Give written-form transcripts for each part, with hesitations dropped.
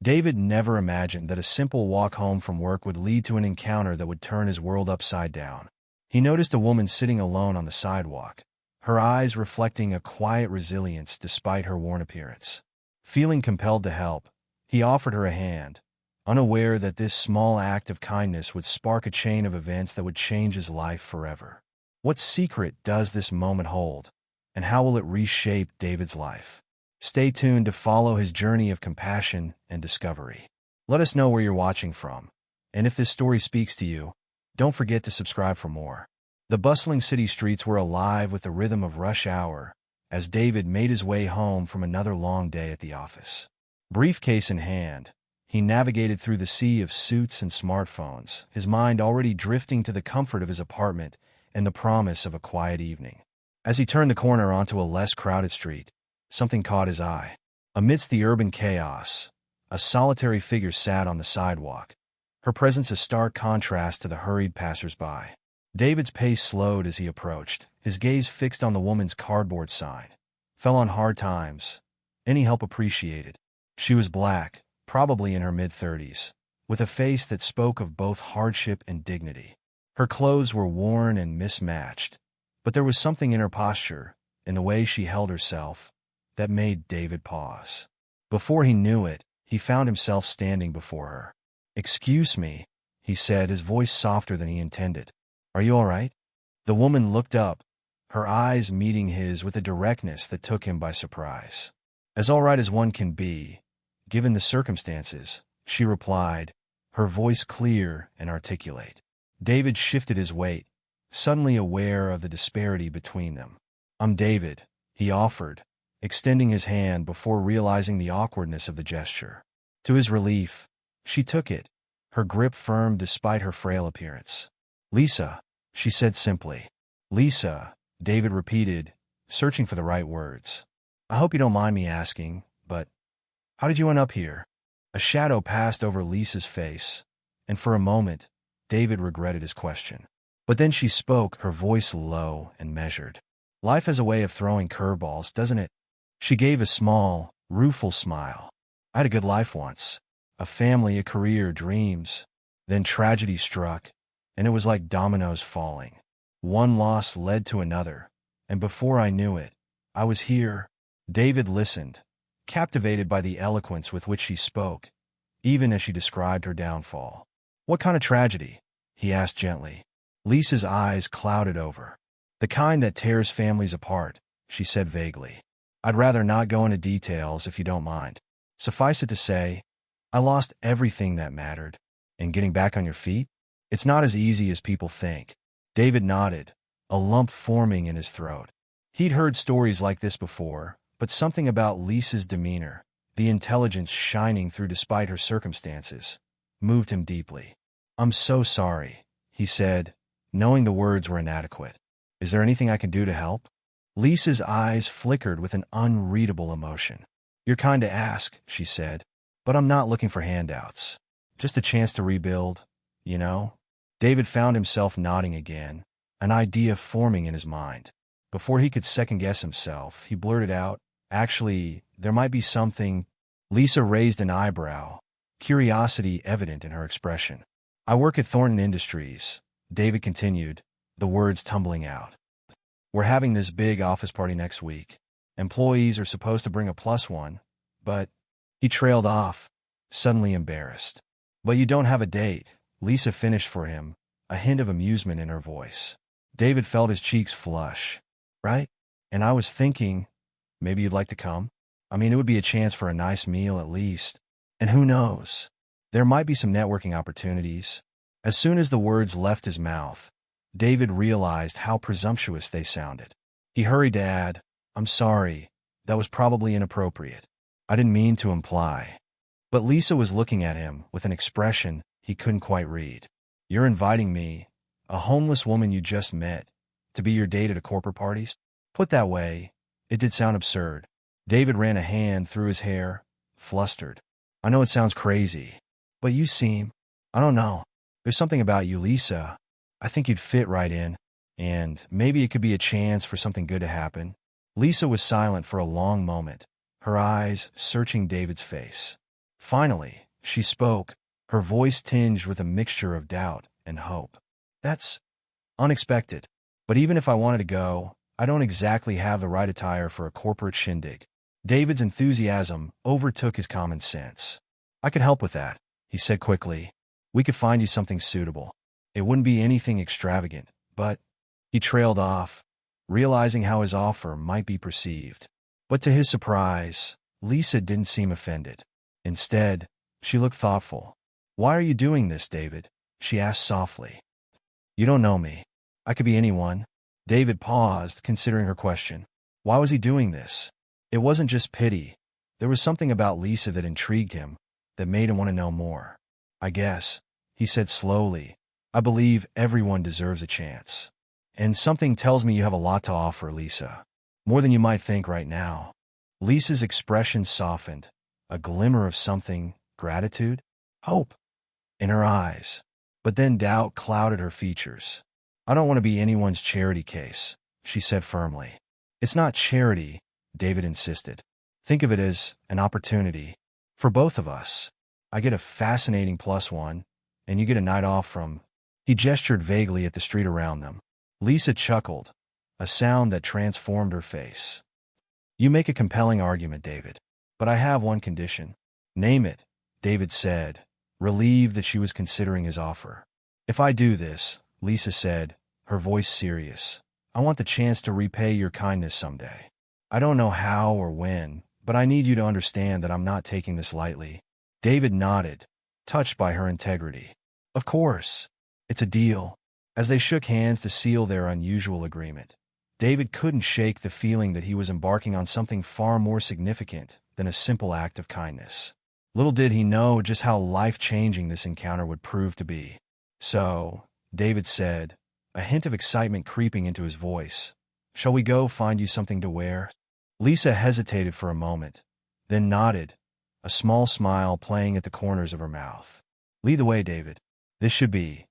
David never imagined that a simple walk home from work would lead to an encounter that would turn his world upside down. He noticed a woman sitting alone on the sidewalk, her eyes reflecting a quiet resilience despite her worn appearance. Feeling compelled to help, he offered her a hand, unaware that this small act of kindness would spark a chain of events that would change his life forever. What secret does this moment hold, and how will it reshape David's life? Stay tuned to follow his journey of compassion and discovery. Let us know where you're watching from, and if this story speaks to you, don't forget to subscribe for more. The bustling city streets were alive with the rhythm of rush hour as David made his way home from another long day at the office. Briefcase in hand, he navigated through the sea of suits and smartphones, his mind already drifting to the comfort of his apartment and the promise of a quiet evening. As he turned the corner onto a less crowded street, something caught his eye. Amidst the urban chaos, a solitary figure sat on the sidewalk, her presence a stark contrast to the hurried passers-by. David's pace slowed as he approached, his gaze fixed on the woman's cardboard sign. Fell on hard times. Any help appreciated. She was black, probably in her mid-30s, with a face that spoke of both hardship and dignity. Her clothes were worn and mismatched, but there was something in her posture, in the way she held herself, that made David pause. Before he knew it, he found himself standing before her. "Excuse me," he said, his voice softer than he intended. "Are you all right?" The woman looked up, her eyes meeting his with a directness that took him by surprise. "As all right as one can be, given the circumstances," she replied, her voice clear and articulate. David shifted his weight, suddenly aware of the disparity between them. "I'm David," he offered, extending his hand before realizing the awkwardness of the gesture. To his relief, she took it, her grip firm despite her frail appearance. "Lisa," she said simply. "Lisa," David repeated, searching for the right words. "I hope you don't mind me asking, but how did you end up here?" A shadow passed over Lisa's face, and for a moment, David regretted his question. But then she spoke, her voice low and measured. "Life has a way of throwing curveballs, doesn't it?" She gave a small, rueful smile. "I had a good life once. A family, a career, dreams. Then tragedy struck, and it was like dominoes falling. One loss led to another, and before I knew it, I was here." David listened, captivated by the eloquence with which she spoke, even as she described her downfall. "What kind of tragedy?" he asked gently. Lisa's eyes clouded over. "The kind that tears families apart," she said vaguely. "I'd rather not go into details if you don't mind. Suffice it to say, I lost everything that mattered. And getting back on your feet? It's not as easy as people think." David nodded, a lump forming in his throat. He'd heard stories like this before, but something about Lisa's demeanor, the intelligence shining through despite her circumstances, moved him deeply. "I'm so sorry," he said, knowing the words were inadequate. "Is there anything I can do to help?" Lisa's eyes flickered with an unreadable emotion. "You're kind to ask," she said, "but I'm not looking for handouts. Just a chance to rebuild, you know?" David found himself nodding again, an idea forming in his mind. Before he could second-guess himself, he blurted out, "Actually, there might be something." Lisa raised an eyebrow, curiosity evident in her expression. "I work at Thornton Industries," David continued, the words tumbling out. "We're having this big office party next week. Employees are supposed to bring a +1, but—" He trailed off, suddenly embarrassed. "But you don't have a date," Lisa finished for him, a hint of amusement in her voice. David felt his cheeks flush. "Right? And I was thinking, maybe you'd like to come? I mean, it would be a chance for a nice meal at least. And who knows? There might be some networking opportunities." As soon as the words left his mouth, David realized how presumptuous they sounded. He hurried to add, "I'm sorry, that was probably inappropriate. I didn't mean to imply." But Lisa was looking at him with an expression he couldn't quite read. "You're inviting me, a homeless woman you just met, to be your date at a corporate party?" Put that way, it did sound absurd. David ran a hand through his hair, flustered. "I know it sounds crazy, but you seem, I don't know, there's something about you, Lisa. I think you'd fit right in, and maybe it could be a chance for something good to happen." Lisa was silent for a long moment, her eyes searching David's face. Finally, she spoke, her voice tinged with a mixture of doubt and hope. That's unexpected. But even if I wanted to go, I don't exactly have the right attire for a corporate shindig. David's enthusiasm overtook his common sense. I could help with that, he said quickly. We could find you something suitable. It wouldn't be anything extravagant, but he trailed off, realizing how his offer might be perceived. But to his surprise, Lisa didn't seem offended. Instead, she looked thoughtful. Why are you doing this, David? She asked softly. You don't know me. I could be anyone. David paused, considering her question. Why was he doing this? It wasn't just pity. There was something about Lisa that intrigued him, that made him want to know more. I guess, he said slowly, I believe everyone deserves a chance. And something tells me you have a lot to offer, Lisa. More than you might think right now. Lisa's expression softened, a glimmer of something, gratitude, hope, in her eyes. But then doubt clouded her features. I don't want to be anyone's charity case, she said firmly. It's not charity, David insisted. Think of it as an opportunity. For both of us. I get a fascinating +1, and you get a night off from... He gestured vaguely at the street around them. Lisa chuckled, a sound that transformed her face. You make a compelling argument, David. But I have one condition. Name it, David said, relieved that she was considering his offer. If I do this, Lisa said, her voice serious, I want the chance to repay your kindness someday. I don't know how or when, but I need you to understand that I'm not taking this lightly. David nodded, touched by her integrity. Of course. It's a deal. As they shook hands to seal their unusual agreement, David couldn't shake the feeling that he was embarking on something far more significant than a simple act of kindness. Little did he know just how life-changing this encounter would prove to be. So, David said, a hint of excitement creeping into his voice, shall we go find you something to wear? Lisa hesitated for a moment, then nodded, a small smile playing at the corners of her mouth. Lead the way, David. This should be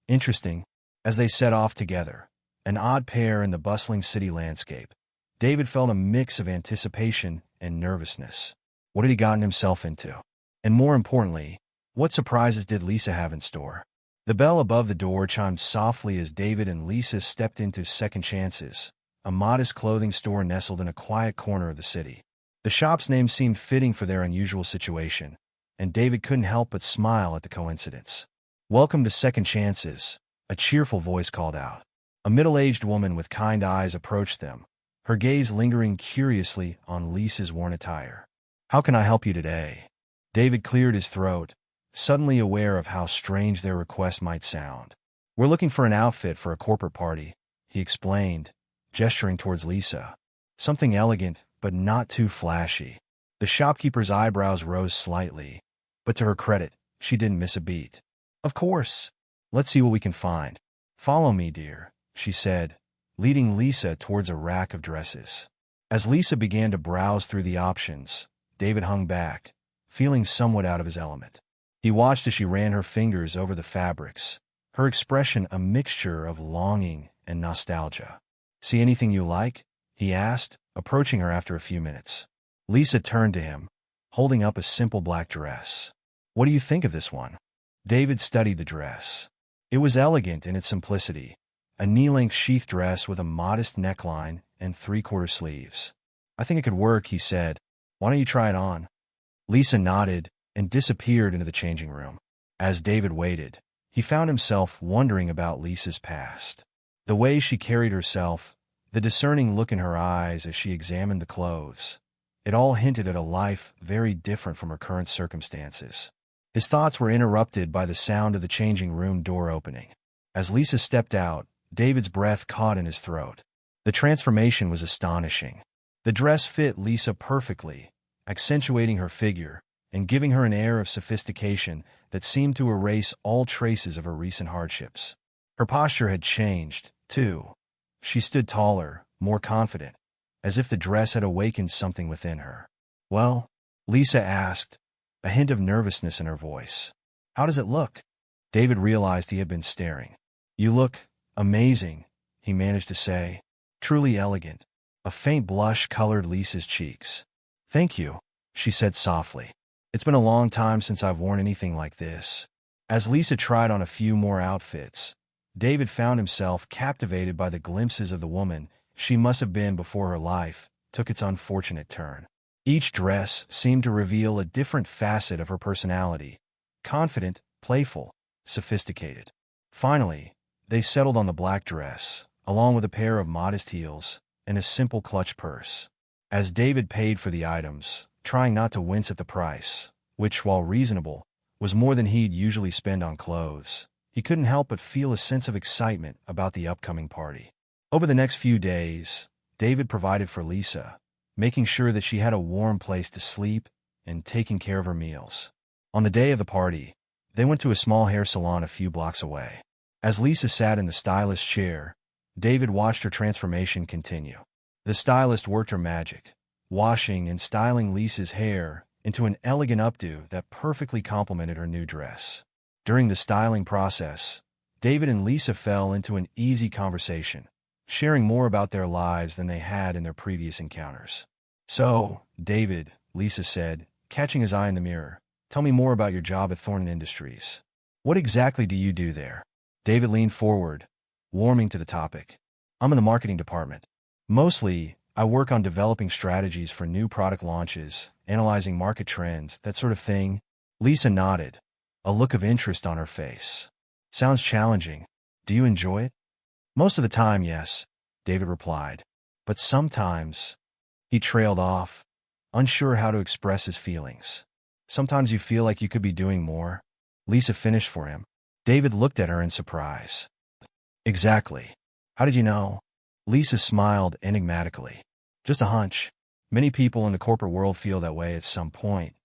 interesting. As they set off together, an odd pair in the bustling city landscape, David felt a mix of anticipation and nervousness. What had he gotten himself into? And more importantly, what surprises did Lisa have in store? The bell above the door chimed softly as David and Lisa stepped into Second Chances, a modest clothing store nestled in a quiet corner of the city. The shop's name seemed fitting for their unusual situation, and David couldn't help but smile at the coincidence. Welcome to Second Chances, a cheerful voice called out. A middle-aged woman with kind eyes approached them, her gaze lingering curiously on Lisa's worn attire. How can I help you today? David cleared his throat, suddenly aware of how strange their request might sound. We're looking for an outfit for a corporate party, he explained, gesturing towards Lisa. Something elegant, but not too flashy. The shopkeeper's eyebrows rose slightly, but to her credit, she didn't miss a beat. Of course. Let's see what we can find. Follow me, dear, she said, leading Lisa towards a rack of dresses. As Lisa began to browse through the options, David hung back, feeling somewhat out of his element. He watched as she ran her fingers over the fabrics, her expression a mixture of longing and nostalgia. See anything you like? He asked, approaching her after a few minutes. Lisa turned to him, holding up a simple black dress. What do you think of this one? David studied the dress. It was elegant in its simplicity, a knee-length sheath dress with a modest neckline and 3/4 sleeves. I think it could work, he said. Why don't you try it on? Lisa nodded and disappeared into the changing room. As David waited, he found himself wondering about Lisa's past. The way she carried herself, the discerning look in her eyes as she examined the clothes, it all hinted at a life very different from her current circumstances. His thoughts were interrupted by the sound of the changing room door opening. As Lisa stepped out, David's breath caught in his throat. The transformation was astonishing. The dress fit Lisa perfectly, accentuating her figure and giving her an air of sophistication that seemed to erase all traces of her recent hardships. Her posture had changed, too. She stood taller, more confident, as if the dress had awakened something within her. Well, Lisa asked, a hint of nervousness in her voice. How does it look? David realized he had been staring. You look amazing, he managed to say. Truly elegant. A faint blush colored Lisa's cheeks. Thank you, she said softly. It's been a long time since I've worn anything like this. As Lisa tried on a few more outfits, David found himself captivated by the glimpses of the woman she must have been before her life took its unfortunate turn. Each dress seemed to reveal a different facet of her personality: confident, playful, sophisticated. Finally, they settled on the black dress, along with a pair of modest heels and a simple clutch purse. As David paid for the items, trying not to wince at the price, which, while reasonable, was more than he'd usually spend on clothes, he couldn't help but feel a sense of excitement about the upcoming party. Over the next few days, David provided for Lisa, making sure that she had a warm place to sleep and taking care of her meals. On the day of the party, they went to a small hair salon a few blocks away. As Lisa sat in the stylist's chair, David watched her transformation continue. The stylist worked her magic, washing and styling Lisa's hair into an elegant updo that perfectly complemented her new dress. During the styling process, David and Lisa fell into an easy conversation, sharing more about their lives than they had in their previous encounters. "So, David," Lisa said, catching his eye in the mirror, "tell me more about your job at Thornton Industries. What exactly do you do there?" David leaned forward, warming to the topic. "I'm in the marketing department. Mostly, I work on developing strategies for new product launches, analyzing market trends, that sort of thing." Lisa nodded, a look of interest on her face. "Sounds challenging. Do you enjoy it?" "Most of the time, yes," David replied. "But sometimes—" He trailed off, unsure how to express his feelings. "Sometimes you feel like you could be doing more," Lisa finished for him. David looked at her in surprise. "Exactly. How did you know?" Lisa smiled enigmatically. "Just a hunch. Many people in the corporate world feel that way at some point."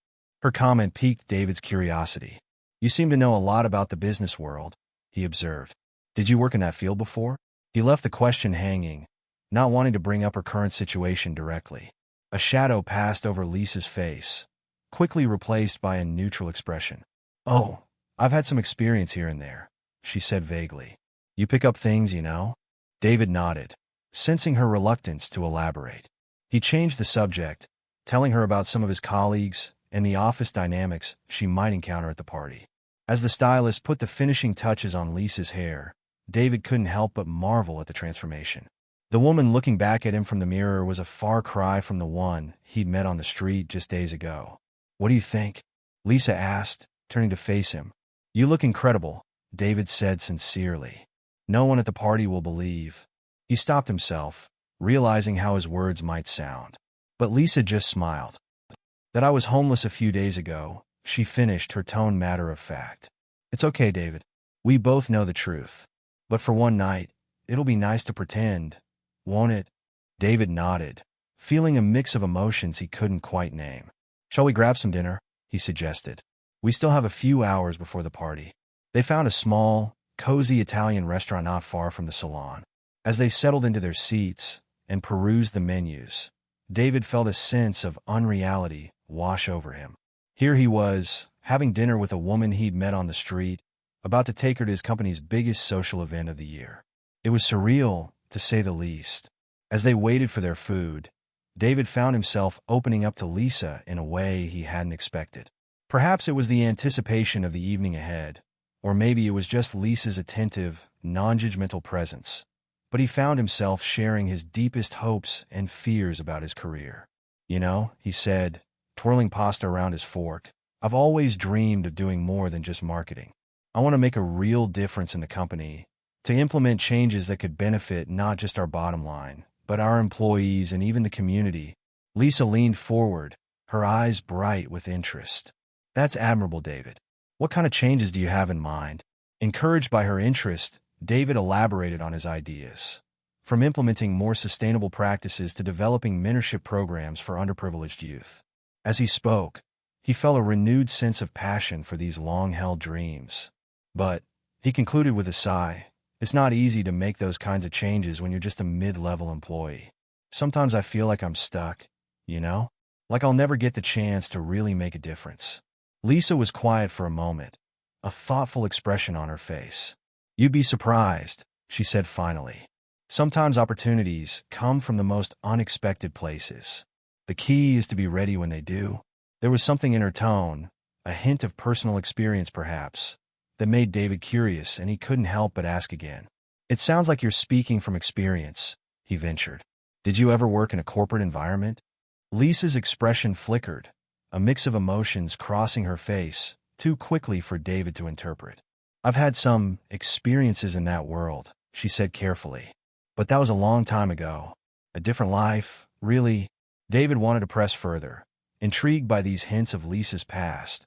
Her comment piqued David's curiosity. "You seem to know a lot about the business world," he observed. "Did you work in that field before?" He left the question hanging, not wanting to bring up her current situation directly. A shadow passed over Lisa's face, quickly replaced by a neutral expression. "Oh, I've had some experience here and there," she said vaguely. "You pick up things, you know?" David nodded, sensing her reluctance to elaborate. He changed the subject, telling her about some of his colleagues and the office dynamics she might encounter at the party. As the stylist put the finishing touches on Lisa's hair, David couldn't help but marvel at the transformation. The woman looking back at him from the mirror was a far cry from the one he'd met on the street just days ago. "What do you think?" Lisa asked, turning to face him. "You look incredible," David said sincerely. "No one at the party will believe." He stopped himself, realizing how his words might sound. But Lisa just smiled. "That I was homeless a few days ago," she finished, her tone matter of fact. "It's okay, David. We both know the truth. But for one night, it'll be nice to pretend, won't it?" David nodded, feeling a mix of emotions he couldn't quite name. "Shall we grab some dinner?" he suggested. "We still have a few hours before the party." They found a small, cozy Italian restaurant not far from the salon. As they settled into their seats and perused the menus, David felt a sense of unreality wash over him. Here he was, having dinner with a woman he'd met on the street, about to take her to his company's biggest social event of the year. It was surreal, to say the least. As they waited for their food, David found himself opening up to Lisa in a way he hadn't expected. Perhaps it was the anticipation of the evening ahead, or maybe it was just Lisa's attentive, non-judgmental presence. But he found himself sharing his deepest hopes and fears about his career. "You know," he said, twirling pasta around his fork, "I've always dreamed of doing more than just marketing. I want to make a real difference in the company, to implement changes that could benefit not just our bottom line, but our employees and even the community." Lisa leaned forward, her eyes bright with interest. "That's admirable, David. What kind of changes do you have in mind?" Encouraged by her interest, David elaborated on his ideas, from implementing more sustainable practices to developing mentorship programs for underprivileged youth. As he spoke, he felt a renewed sense of passion for these long-held dreams. But, he concluded with a sigh, it's not easy to make those kinds of changes when you're just a mid-level employee. "Sometimes I feel like I'm stuck, you know? Like I'll never get the chance to really make a difference." Lisa was quiet for a moment, a thoughtful expression on her face. "You'd be surprised," she said finally. "Sometimes opportunities come from the most unexpected places. The key is to be ready when they do." There was something in her tone, a hint of personal experience perhaps, that made David curious, and he couldn't help but ask again. "It sounds like you're speaking from experience," he ventured. "Did you ever work in a corporate environment?" Lisa's expression flickered, a mix of emotions crossing her face, too quickly for David to interpret. "I've had some experiences in that world," she said carefully. "But that was a long time ago. A different life, really." David wanted to press further, intrigued by these hints of Lisa's past,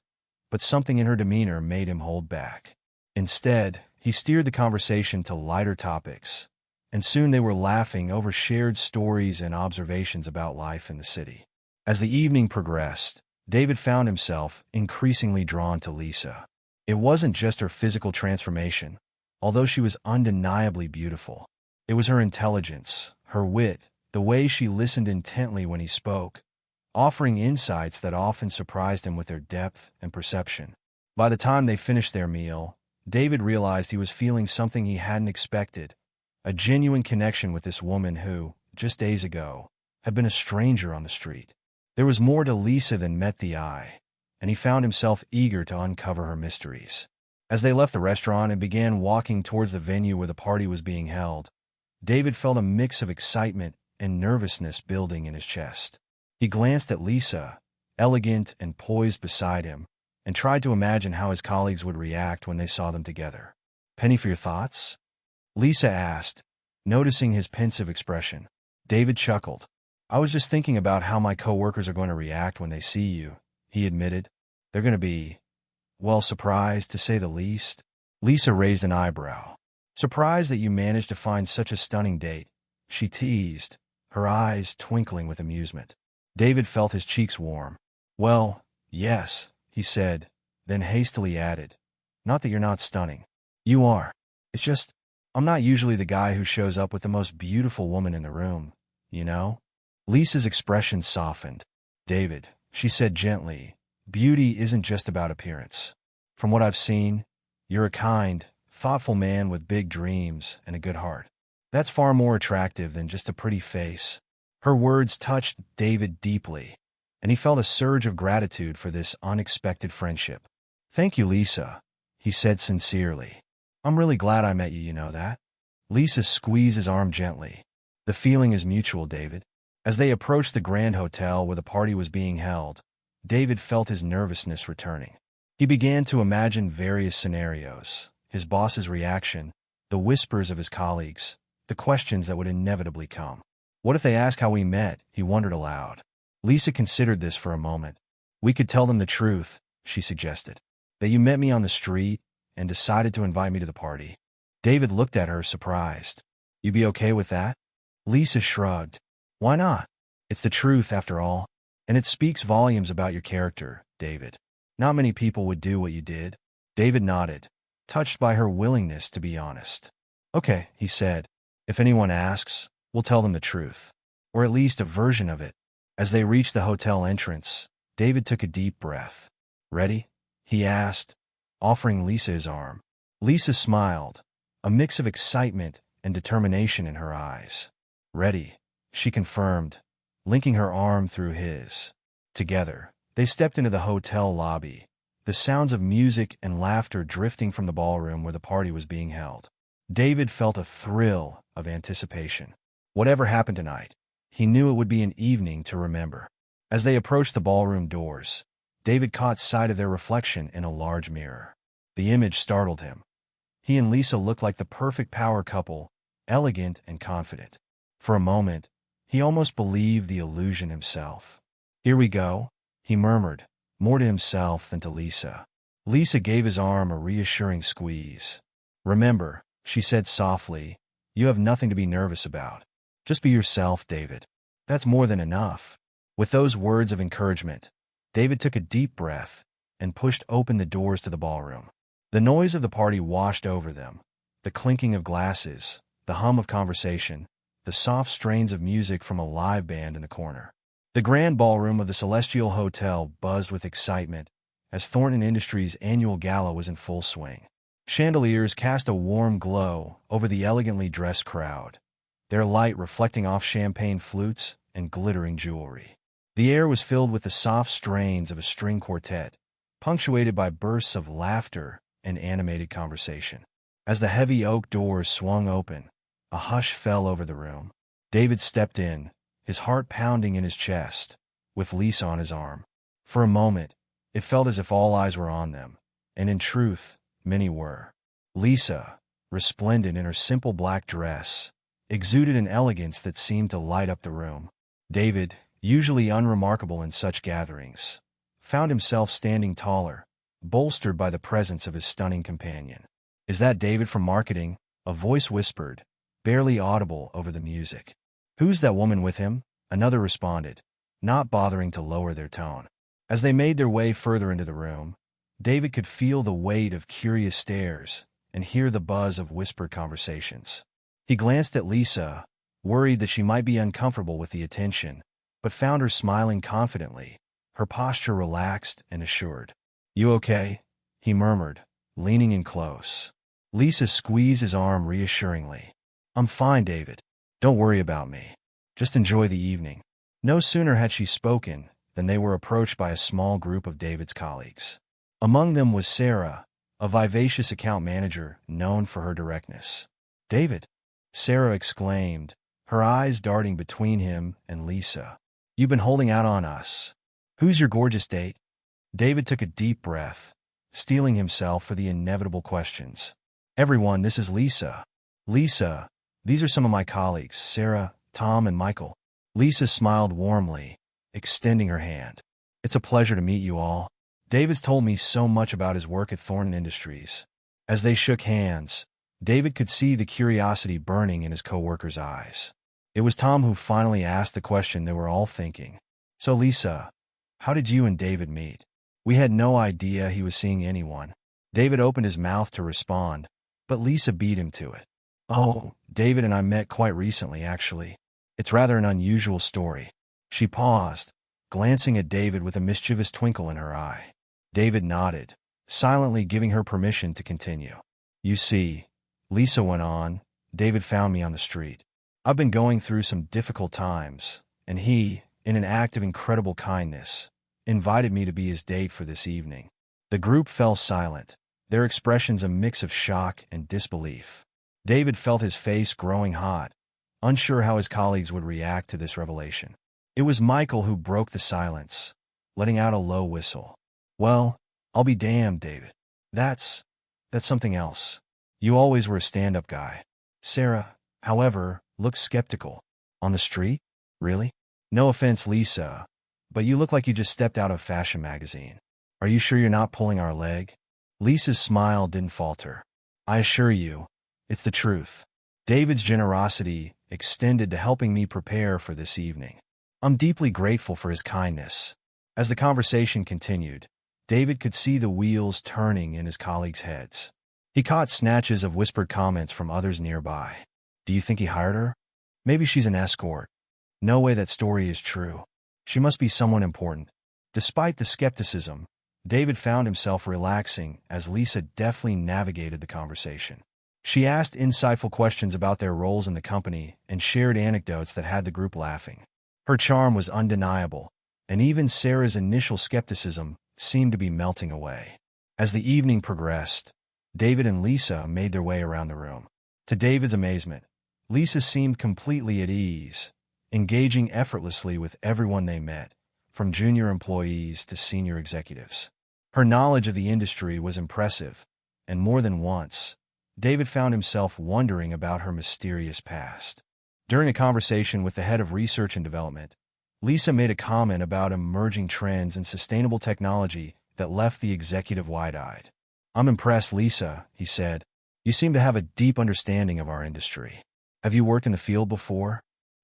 but something in her demeanor made him hold back. Instead, he steered the conversation to lighter topics, and soon they were laughing over shared stories and observations about life in the city. As the evening progressed, David found himself increasingly drawn to Lisa. It wasn't just her physical transformation, although she was undeniably beautiful. It was her intelligence, her wit, the way she listened intently when he spoke, offering insights that often surprised him with their depth and perception. By the time they finished their meal, David realized he was feeling something he hadn't expected, a genuine connection with this woman who, just days ago, had been a stranger on the street. There was more to Lisa than met the eye, and he found himself eager to uncover her mysteries. As they left the restaurant and began walking towards the venue where the party was being held, David felt a mix of excitement and nervousness building in his chest. He glanced at Lisa, elegant and poised beside him, and tried to imagine how his colleagues would react when they saw them together. "Penny for your thoughts?" Lisa asked, noticing his pensive expression. David chuckled. "I was just thinking about how my coworkers are going to react when they see you," he admitted. "They're going to be, well, surprised, to say the least." Lisa raised an eyebrow. "Surprised that you managed to find such a stunning date," she teased, her eyes twinkling with amusement. David felt his cheeks warm. "Well, yes," he said, then hastily added, "Not that you're not stunning. You are. It's just, I'm not usually the guy who shows up with the most beautiful woman in the room, you know?" Lisa's expression softened. "David," she said gently, "beauty isn't just about appearance. From what I've seen, you're a kind, thoughtful man with big dreams and a good heart. That's far more attractive than just a pretty face." Her words touched David deeply, and he felt a surge of gratitude for this unexpected friendship. "Thank you, Lisa," he said sincerely. "I'm really glad I met you, you know that." Lisa squeezed his arm gently. "The feeling is mutual, David." As they approached the Grand Hotel where the party was being held, David felt his nervousness returning. He began to imagine various scenarios, his boss's reaction, the whispers of his colleagues, the questions that would inevitably come. What if they ask how we met? He wondered aloud. Lisa considered this for a moment. "We could tell them the truth," she suggested. "That you met me on the street and decided to invite me to the party." David looked at her, surprised. "You'd be okay with that?" Lisa shrugged. "Why not? It's the truth, after all. And it speaks volumes about your character, David. Not many people would do what you did." David nodded, touched by her willingness to be honest. "Okay," he said. "If anyone asks, we'll tell them the truth. Or at least a version of it." As they reached the hotel entrance, David took a deep breath. "Ready?" he asked, offering Lisa his arm. Lisa smiled, a mix of excitement and determination in her eyes. "Ready," she confirmed, linking her arm through his. Together, they stepped into the hotel lobby, the sounds of music and laughter drifting from the ballroom where the party was being held. David felt a thrill of anticipation. Whatever happened tonight, he knew it would be an evening to remember. As they approached the ballroom doors, David caught sight of their reflection in a large mirror. The image startled him. He and Lisa looked like the perfect power couple, elegant and confident. For a moment, he almost believed the illusion himself. "Here we go," he murmured, more to himself than to Lisa. Lisa gave his arm a reassuring squeeze. "Remember," she said softly, "you have nothing to be nervous about. Just be yourself, David. That's more than enough." With those words of encouragement, David took a deep breath and pushed open the doors to the ballroom. The noise of the party washed over them, the clinking of glasses, the hum of conversation, the soft strains of music from a live band in the corner. The grand ballroom of the Celestial Hotel buzzed with excitement as Thornton Industries' annual gala was in full swing. Chandeliers cast a warm glow over the elegantly dressed crowd, their light reflecting off champagne flutes and glittering jewelry. The air was filled with the soft strains of a string quartet, punctuated by bursts of laughter and animated conversation. As the heavy oak doors swung open, a hush fell over the room. David stepped in, his heart pounding in his chest, with Lisa on his arm. For a moment, it felt as if all eyes were on them, and in truth, many were. Lisa, resplendent in her simple black dress, exuded an elegance that seemed to light up the room. David, usually unremarkable in such gatherings, found himself standing taller, bolstered by the presence of his stunning companion. "Is that David from marketing?" a voice whispered, barely audible over the music. "Who's that woman with him?" another responded, not bothering to lower their tone. As they made their way further into the room, David could feel the weight of curious stares and hear the buzz of whispered conversations. He glanced at Lisa, worried that she might be uncomfortable with the attention, but found her smiling confidently, her posture relaxed and assured. "You okay?" he murmured, leaning in close. Lisa squeezed his arm reassuringly. "I'm fine, David. Don't worry about me. Just enjoy the evening." No sooner had she spoken than they were approached by a small group of David's colleagues. Among them was Sarah, a vivacious account manager known for her directness. "David," Sarah exclaimed, her eyes darting between him and Lisa. "You've been holding out on us. Who's your gorgeous date?" David took a deep breath, steeling himself for the inevitable questions. "Everyone, this is Lisa." "Lisa, these are some of my colleagues, Sarah, Tom, and Michael." Lisa smiled warmly, extending her hand. "It's a pleasure to meet you all. David's told me so much about his work at Thornton Industries." As they shook hands, David could see the curiosity burning in his coworkers' eyes. It was Tom who finally asked the question they were all thinking. "So Lisa, how did you and David meet?" "We had no idea he was seeing anyone." David opened his mouth to respond, but Lisa beat him to it. "Oh, David and I met quite recently, actually. It's rather an unusual story." She paused, glancing at David with a mischievous twinkle in her eye. David nodded, silently giving her permission to continue. "You see," Lisa went on, "David found me on the street. I've been going through some difficult times, and he, in an act of incredible kindness, invited me to be his date for this evening." The group fell silent, their expressions a mix of shock and disbelief. David felt his face growing hot, unsure how his colleagues would react to this revelation. It was Michael who broke the silence, letting out a low whistle. "Well, I'll be damned, David. That's something else. You always were a stand-up guy." Sarah, however, looked skeptical. "On the street? Really? No offense, Lisa, but you look like you just stepped out of a fashion magazine. Are you sure you're not pulling our leg?" Lisa's smile didn't falter. "I assure you, it's the truth. David's generosity extended to helping me prepare for this evening. I'm deeply grateful for his kindness." As the conversation continued, David could see the wheels turning in his colleagues' heads. He caught snatches of whispered comments from others nearby. "Do you think he hired her? Maybe she's an escort. No way that story is true. She must be someone important." Despite the skepticism, David found himself relaxing as Lisa deftly navigated the conversation. She asked insightful questions about their roles in the company and shared anecdotes that had the group laughing. Her charm was undeniable, and even Sarah's initial skepticism seemed to be melting away. As the evening progressed, David and Lisa made their way around the room. To David's amazement, Lisa seemed completely at ease, engaging effortlessly with everyone they met, from junior employees to senior executives. Her knowledge of the industry was impressive, and more than once, David found himself wondering about her mysterious past. During a conversation with the head of research and development, Lisa made a comment about emerging trends in sustainable technology that left the executive wide-eyed. "I'm impressed, Lisa," he said. "You seem to have a deep understanding of our industry. Have you worked in the field before?"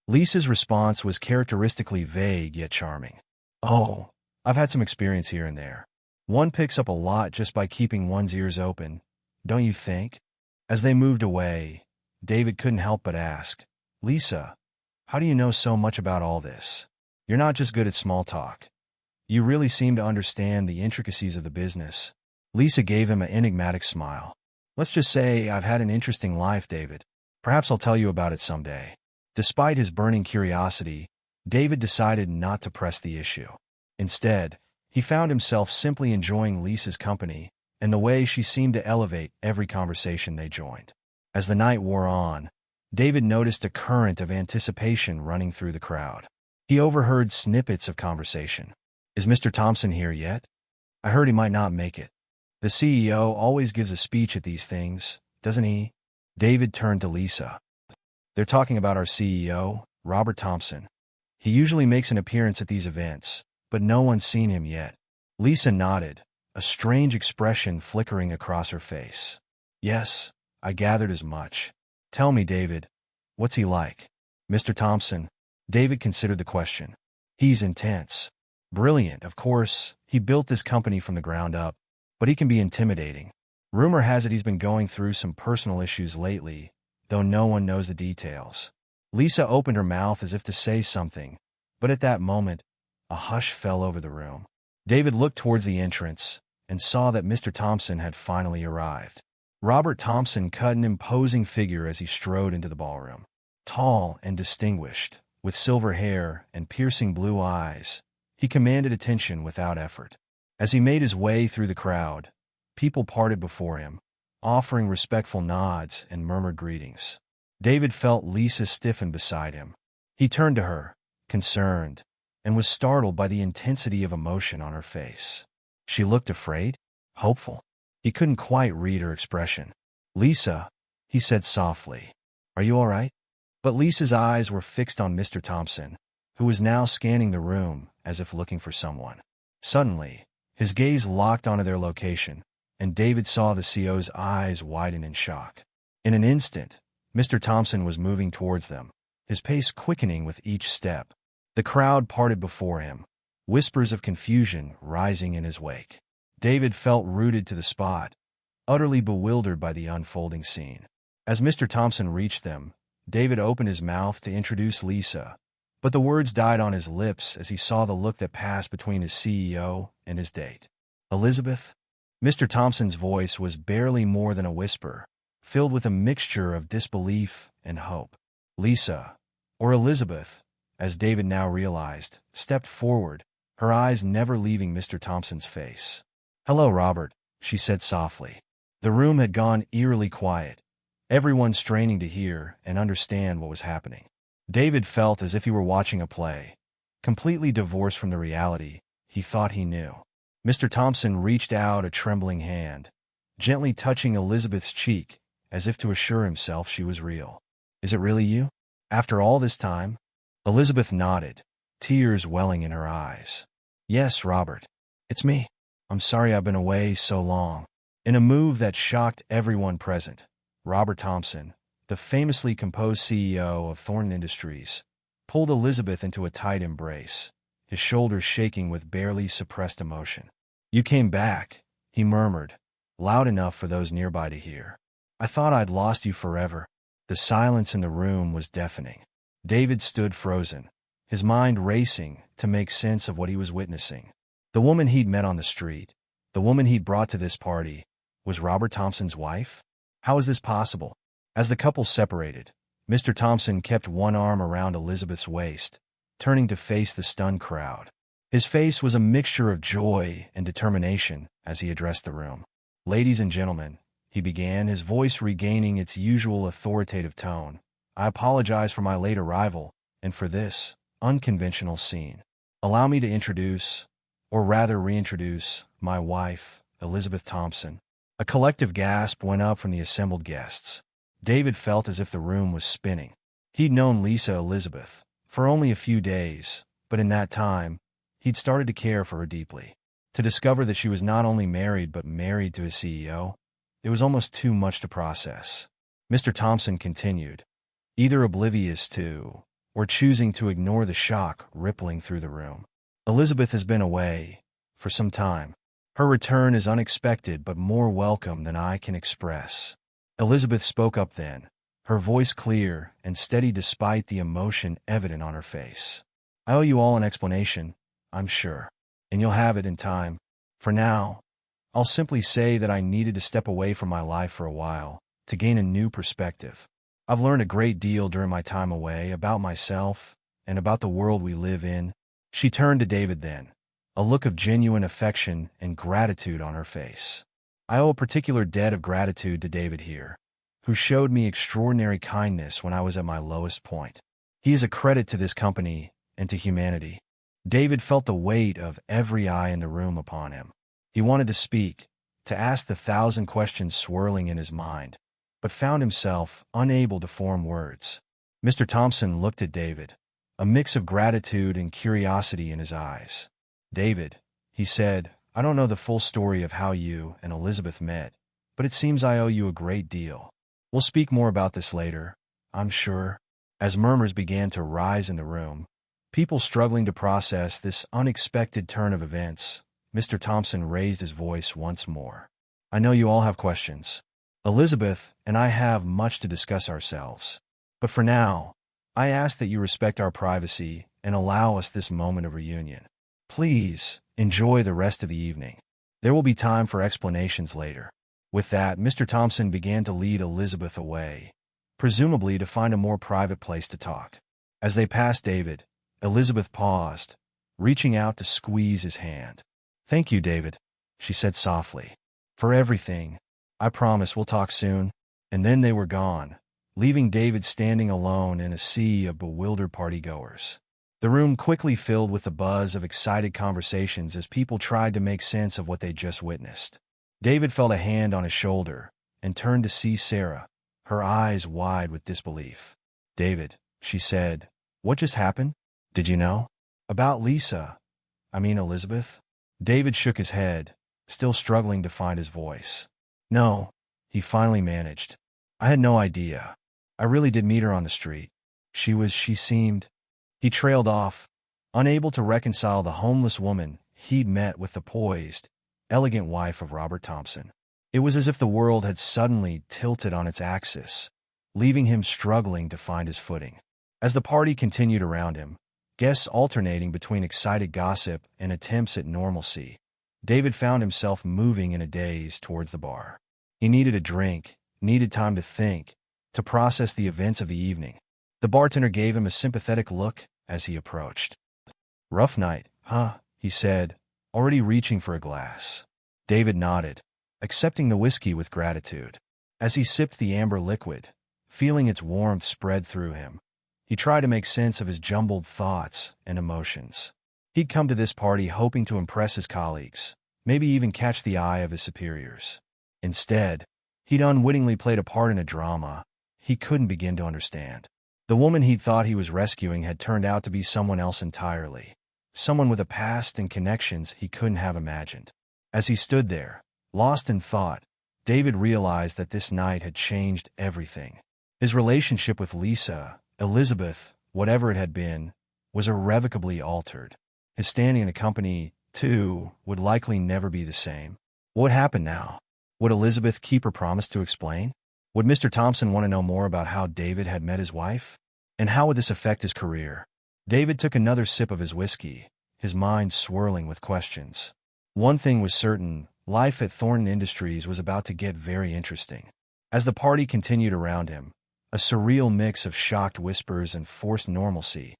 Lisa's response was characteristically vague yet charming. "Oh, I've had some experience here and there. One picks up a lot just by keeping one's ears open, don't you think?" As they moved away, David couldn't help but ask, "Lisa, how do you know so much about all this? You're not just good at small talk. You really seem to understand the intricacies of the business." Lisa gave him an enigmatic smile. "Let's just say I've had an interesting life, David. Perhaps I'll tell you about it someday." Despite his burning curiosity, David decided not to press the issue. Instead, he found himself simply enjoying Lisa's company and the way she seemed to elevate every conversation they joined. As the night wore on, David noticed a current of anticipation running through the crowd. He overheard snippets of conversation. "Is Mr. Thompson here yet? I heard he might not make it. The CEO always gives a speech at these things, doesn't he?" David turned to Lisa. "They're talking about our CEO, Robert Thompson. He usually makes an appearance at these events, but no one's seen him yet." Lisa nodded, a strange expression flickering across her face. "Yes, I gathered as much. Tell me, David, what's he like?" "Mr. Thompson?" David considered the question. "He's intense. Brilliant, of course. He built this company from the ground up, but he can be intimidating. Rumor has it he's been going through some personal issues lately, though no one knows the details." Lisa opened her mouth as if to say something, but at that moment, a hush fell over the room. David looked towards the entrance and saw that Mr. Thompson had finally arrived. Robert Thompson cut an imposing figure as he strode into the ballroom. Tall and distinguished, with silver hair and piercing blue eyes, he commanded attention without effort. As he made his way through the crowd, people parted before him, offering respectful nods and murmured greetings. David felt Lisa stiffen beside him. He turned to her, concerned, and was startled by the intensity of emotion on her face. She looked afraid, hopeful. He couldn't quite read her expression. "Lisa," he said softly, "are you all right?" But Lisa's eyes were fixed on Mr. Thompson, who was now scanning the room as if looking for someone. Suddenly, his gaze locked onto their location, and David saw the CEO's eyes widen in shock. In an instant, Mr. Thompson was moving towards them, his pace quickening with each step. The crowd parted before him, whispers of confusion rising in his wake. David felt rooted to the spot, utterly bewildered by the unfolding scene. As Mr. Thompson reached them, David opened his mouth to introduce Lisa, but the words died on his lips as he saw the look that passed between his CEO and his date. "Elizabeth?" Mr. Thompson's voice was barely more than a whisper, filled with a mixture of disbelief and hope. Lisa, or Elizabeth, as David now realized, stepped forward, her eyes never leaving Mr. Thompson's face. "Hello, Robert," she said softly. The room had gone eerily quiet, everyone straining to hear and understand what was happening. David felt as if he were watching a play, completely divorced from the reality he thought he knew. Mr. Thompson reached out a trembling hand, gently touching Elizabeth's cheek as if to assure himself she was real. "Is it really you? After all this time?" Elizabeth nodded, tears welling in her eyes. "Yes, Robert. It's me. I'm sorry I've been away so long." In a move that shocked everyone present, Robert Thompson, the famously composed CEO of Thornton Industries, pulled Elizabeth into a tight embrace, his shoulders shaking with barely suppressed emotion. "You came back," he murmured, loud enough for those nearby to hear. "I thought I'd lost you forever." The silence in the room was deafening. David stood frozen, his mind racing to make sense of what he was witnessing. The woman he'd met on the street, the woman he'd brought to this party, was Robert Thompson's wife? How was this possible? As the couple separated, Mr. Thompson kept one arm around Elizabeth's waist, turning to face the stunned crowd. His face was a mixture of joy and determination as he addressed the room. "Ladies and gentlemen," he began, his voice regaining its usual authoritative tone, "I apologize for my late arrival and for this unconventional scene. Allow me to introduce, or rather reintroduce, my wife, Elizabeth Thompson." A collective gasp went up from the assembled guests. David felt as if the room was spinning. He'd known Lisa Elizabeth for only a few days, but in that time, he'd started to care for her deeply. To discover that she was not only married but married to his CEO, it was almost too much to process. Mr. Thompson continued, either oblivious to or choosing to ignore the shock rippling through the room. "Elizabeth has been away for some time. Her return is unexpected but more welcome than I can express." Elizabeth spoke up then, her voice clear and steady despite the emotion evident on her face. "I owe you all an explanation, I'm sure, and you'll have it in time. For now, I'll simply say that I needed to step away from my life for a while to gain a new perspective. I've learned a great deal during my time away about myself and about the world we live in. She turned to David then, a look of genuine affection and gratitude on her face. I owe a particular debt of gratitude to David here, who showed me extraordinary kindness when I was at my lowest point. He is a credit to this company and to humanity. David felt the weight of every eye in the room upon him. He wanted to speak, to ask the 1,000 questions swirling in his mind, but found himself unable to form words. Mr. Thompson looked at David, a mix of gratitude and curiosity in his eyes. "David," he said, "I don't know the full story of how you and Elizabeth met, but it seems I owe you a great deal. We'll speak more about this later, I'm sure." As murmurs began to rise in the room, people struggling to process this unexpected turn of events, Mr. Thompson raised his voice once more. "I know you all have questions. Elizabeth and I have much to discuss ourselves. But for now, I ask that you respect our privacy and allow us this moment of reunion. Please enjoy the rest of the evening. There will be time for explanations later." With that, Mr. Thompson began to lead Elizabeth away, presumably to find a more private place to talk. As they passed David, Elizabeth paused, reaching out to squeeze his hand. "Thank you, David," she said softly, "for everything. I promise we'll talk soon." And then they were gone, leaving David standing alone in a sea of bewildered partygoers. The room quickly filled with the buzz of excited conversations as people tried to make sense of what they'd just witnessed. David felt a hand on his shoulder and turned to see Sarah, her eyes wide with disbelief. "David," she said, "what just happened? Did you know? About Elizabeth?" David shook his head, still struggling to find his voice. "No," he finally managed. "I had no idea. I really did meet her on the street. She seemed—" He trailed off, unable to reconcile the homeless woman he'd met with the poised, elegant wife of Robert Thompson. It was as if the world had suddenly tilted on its axis, leaving him struggling to find his footing. As the party continued around him, guests alternating between excited gossip and attempts at normalcy, David found himself moving in a daze towards the bar. He needed a drink, needed time to think, to process the events of the evening. The bartender gave him a sympathetic look as he approached. "Rough night, huh?" he said, already reaching for a glass. David nodded, accepting the whiskey with gratitude. As he sipped the amber liquid, feeling its warmth spread through him, he tried to make sense of his jumbled thoughts and emotions. He'd come to this party hoping to impress his colleagues, maybe even catch the eye of his superiors. Instead, he'd unwittingly played a part in a drama he couldn't begin to understand. The woman he'd thought he was rescuing had turned out to be someone else entirely, someone with a past and connections he couldn't have imagined. As he stood there, lost in thought, David realized that this night had changed everything. His relationship with Elizabeth, whatever it had been, was irrevocably altered. His standing in the company, too, would likely never be the same. What would happen now? Would Elizabeth keep her promise to explain? Would Mr. Thompson want to know more about how David had met his wife? And how would this affect his career? David took another sip of his whiskey, his mind swirling with questions. One thing was certain, life at Thornton Industries was about to get very interesting. As the party continued around him, a surreal mix of shocked whispers and forced normalcy,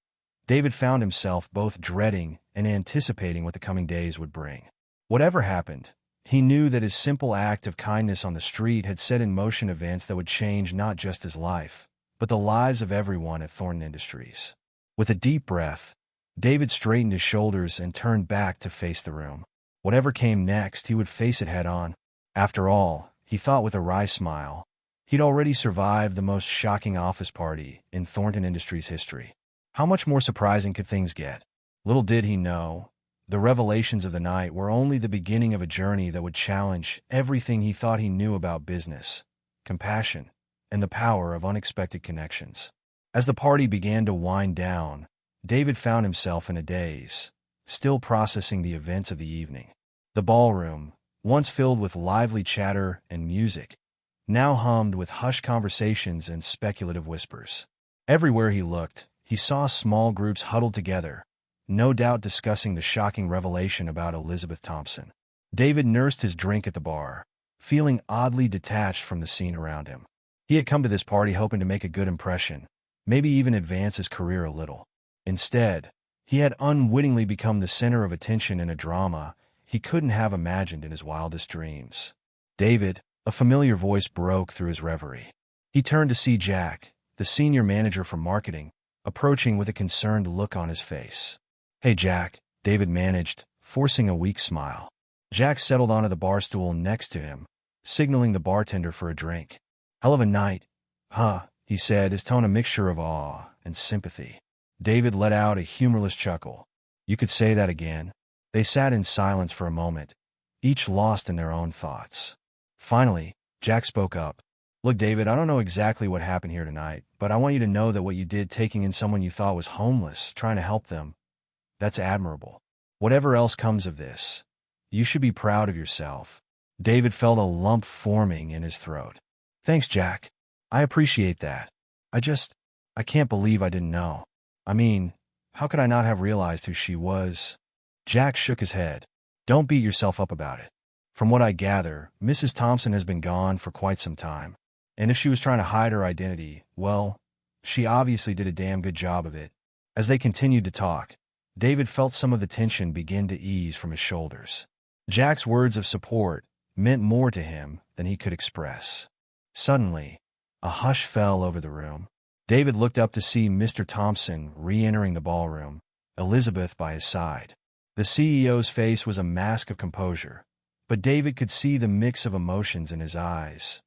David found himself both dreading and anticipating what the coming days would bring. Whatever happened, he knew that his simple act of kindness on the street had set in motion events that would change not just his life, but the lives of everyone at Thornton Industries. With a deep breath, David straightened his shoulders and turned back to face the room. Whatever came next, he would face it head-on. After all, he thought with a wry smile, he'd already survived the most shocking office party in Thornton Industries history. How much more surprising could things get? Little did he know, the revelations of the night were only the beginning of a journey that would challenge everything he thought he knew about business, compassion, and the power of unexpected connections. As the party began to wind down, David found himself in a daze, still processing the events of the evening. The ballroom, once filled with lively chatter and music, now hummed with hushed conversations and speculative whispers. Everywhere he looked, he saw small groups huddled together, no doubt discussing the shocking revelation about Elizabeth Thompson. David nursed his drink at the bar, feeling oddly detached from the scene around him. He had come to this party hoping to make a good impression, maybe even advance his career a little. Instead, he had unwittingly become the center of attention in a drama he couldn't have imagined in his wildest dreams. "David," a familiar voice broke through his reverie. He turned to see Jack, the senior manager for marketing, approaching with a concerned look on his face. "Hey, Jack," David managed, forcing a weak smile. Jack settled onto the bar stool next to him, signaling the bartender for a drink. "Hell of a night, huh?" he said, his tone a mixture of awe and sympathy. David let out a humorless chuckle. "You could say that again." They sat in silence for a moment, each lost in their own thoughts. Finally, Jack spoke up. "Look, David, I don't know exactly what happened here tonight, but I want you to know that what you did taking in someone you thought was homeless, trying to help them, that's admirable. Whatever else comes of this, you should be proud of yourself." David felt a lump forming in his throat. "Thanks, Jack. I appreciate that. I can't believe I didn't know. I mean, how could I not have realized who she was?" Jack shook his head. "Don't beat yourself up about it. From what I gather, Mrs. Thompson has been gone for quite some time. And if she was trying to hide her identity, well, she obviously did a damn good job of it." As they continued to talk, David felt some of the tension begin to ease from his shoulders. Jack's words of support meant more to him than he could express. Suddenly, a hush fell over the room. David looked up to see Mr. Thompson re-entering the ballroom, Elizabeth by his side. The CEO's face was a mask of composure, but David could see the mix of emotions in his eyes: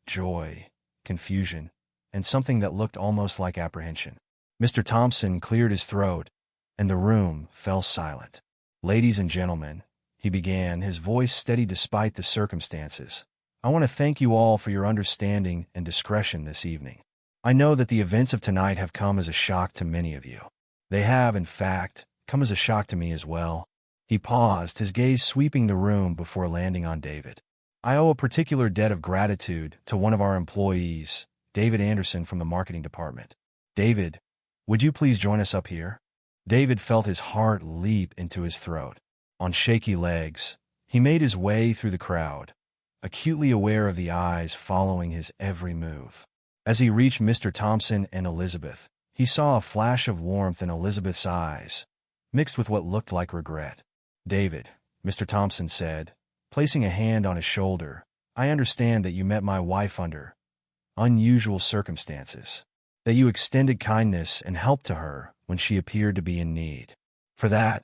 joy, confusion, and something that looked almost like apprehension. Mr. Thompson cleared his throat, and the room fell silent. "Ladies and gentlemen," he began, his voice steady despite the circumstances, "I want to thank you all for your understanding and discretion this evening. I know that the events of tonight have come as a shock to many of you. They have, in fact, come as a shock to me as well." He paused, his gaze sweeping the room before landing on David. "I owe a particular debt of gratitude to one of our employees, David Anderson from the marketing department. David, would you please join us up here?" David felt his heart leap into his throat. On shaky legs, he made his way through the crowd, acutely aware of the eyes following his every move. As he reached Mr. Thompson and Elizabeth, he saw a flash of warmth in Elizabeth's eyes, mixed with what looked like regret. "David," Mr. Thompson said, placing a hand on his shoulder, "I understand that you met my wife under unusual circumstances, that you extended kindness and help to her when she appeared to be in need. For that,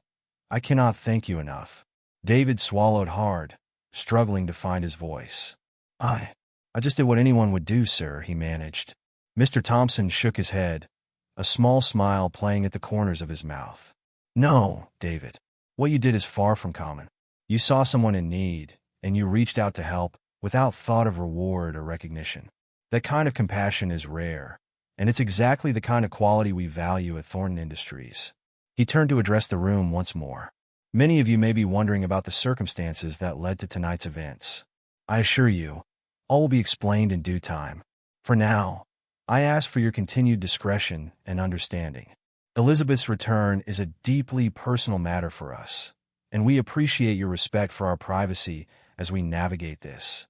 I cannot thank you enough." David swallowed hard, struggling to find his voice. I just did what anyone would do, sir," he managed. Mr. Thompson shook his head, a small smile playing at the corners of his mouth. "No, David. What you did is far from common. You saw someone in need, and you reached out to help without thought of reward or recognition. That kind of compassion is rare, and it's exactly the kind of quality we value at Thornton Industries." He turned to address the room once more. "Many of you may be wondering about the circumstances that led to tonight's events. I assure you, all will be explained in due time. For now, I ask for your continued discretion and understanding. Elizabeth's return is a deeply personal matter for us, and we appreciate your respect for our privacy as we navigate this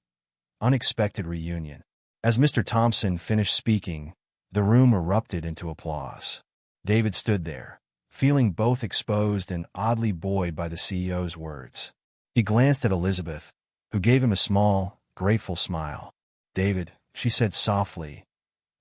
unexpected reunion." As Mr. Thompson finished speaking, the room erupted into applause. David stood there, feeling both exposed and oddly buoyed by the CEO's words. He glanced at Elizabeth, who gave him a small, grateful smile. "David," she said softly,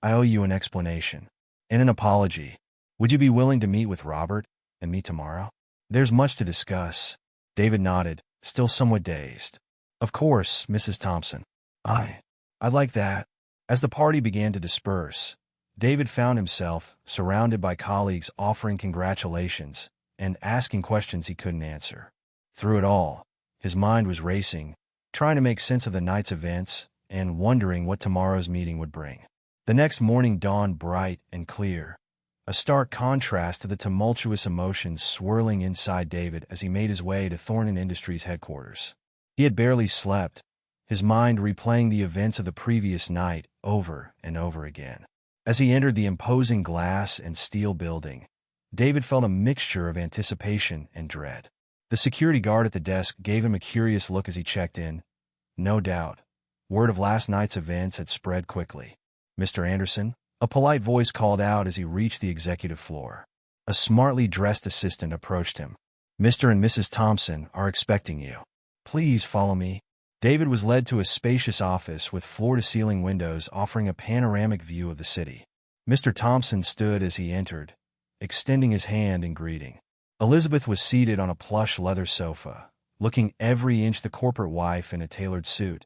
"I owe you an explanation and an apology. Would you be willing to meet with Robert and me tomorrow? There's much to discuss." David nodded, still somewhat dazed. "Of course, Mrs. Thompson. I'd like that." As the party began to disperse, David found himself surrounded by colleagues offering congratulations and asking questions he couldn't answer. Through it all, his mind was racing, trying to make sense of the night's events and wondering what tomorrow's meeting would bring. The next morning dawned bright and clear, a stark contrast to the tumultuous emotions swirling inside David as he made his way to Thornton Industries headquarters. He had barely slept, his mind replaying the events of the previous night over and over again. As he entered the imposing glass and steel building, David felt a mixture of anticipation and dread. The security guard at the desk gave him a curious look as he checked in. No doubt, word of last night's events had spread quickly. "Mr. Anderson?" a polite voice called out as he reached the executive floor. A smartly dressed assistant approached him. "Mr. and Mrs. Thompson are expecting you. Please follow me." David was led to a spacious office with floor-to-ceiling windows offering a panoramic view of the city. Mr. Thompson stood as he entered, extending his hand in greeting. Elizabeth was seated on a plush leather sofa, looking every inch the corporate wife in a tailored suit,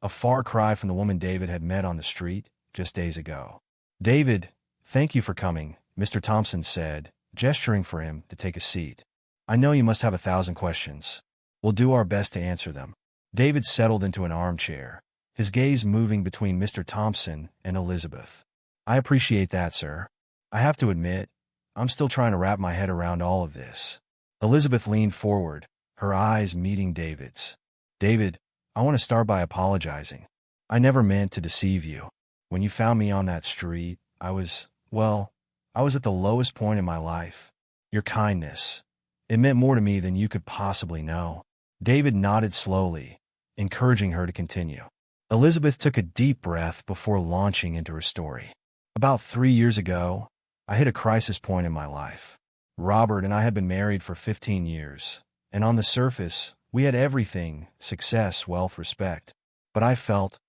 a far cry from the woman David had met on the street just days ago. "David, thank you for coming," Mr. Thompson said, gesturing for him to take a seat. "I know you must have 1,000 questions. We'll do our best to answer them." David settled into an armchair, his gaze moving between Mr. Thompson and Elizabeth. "I appreciate that, sir. I have to admit, I'm still trying to wrap my head around all of this." Elizabeth leaned forward, her eyes meeting David's. "David, I want to start by apologizing. I never meant to deceive you. When you found me on that street, I was at the lowest point in my life. Your kindness, it meant more to me than you could possibly know." David nodded slowly, encouraging her to continue. Elizabeth took a deep breath before launching into her story. "About 3 years ago, I hit a crisis point in my life. Robert and I had been married for 15 years, and on the surface, we had everything: success, wealth, respect. But I felt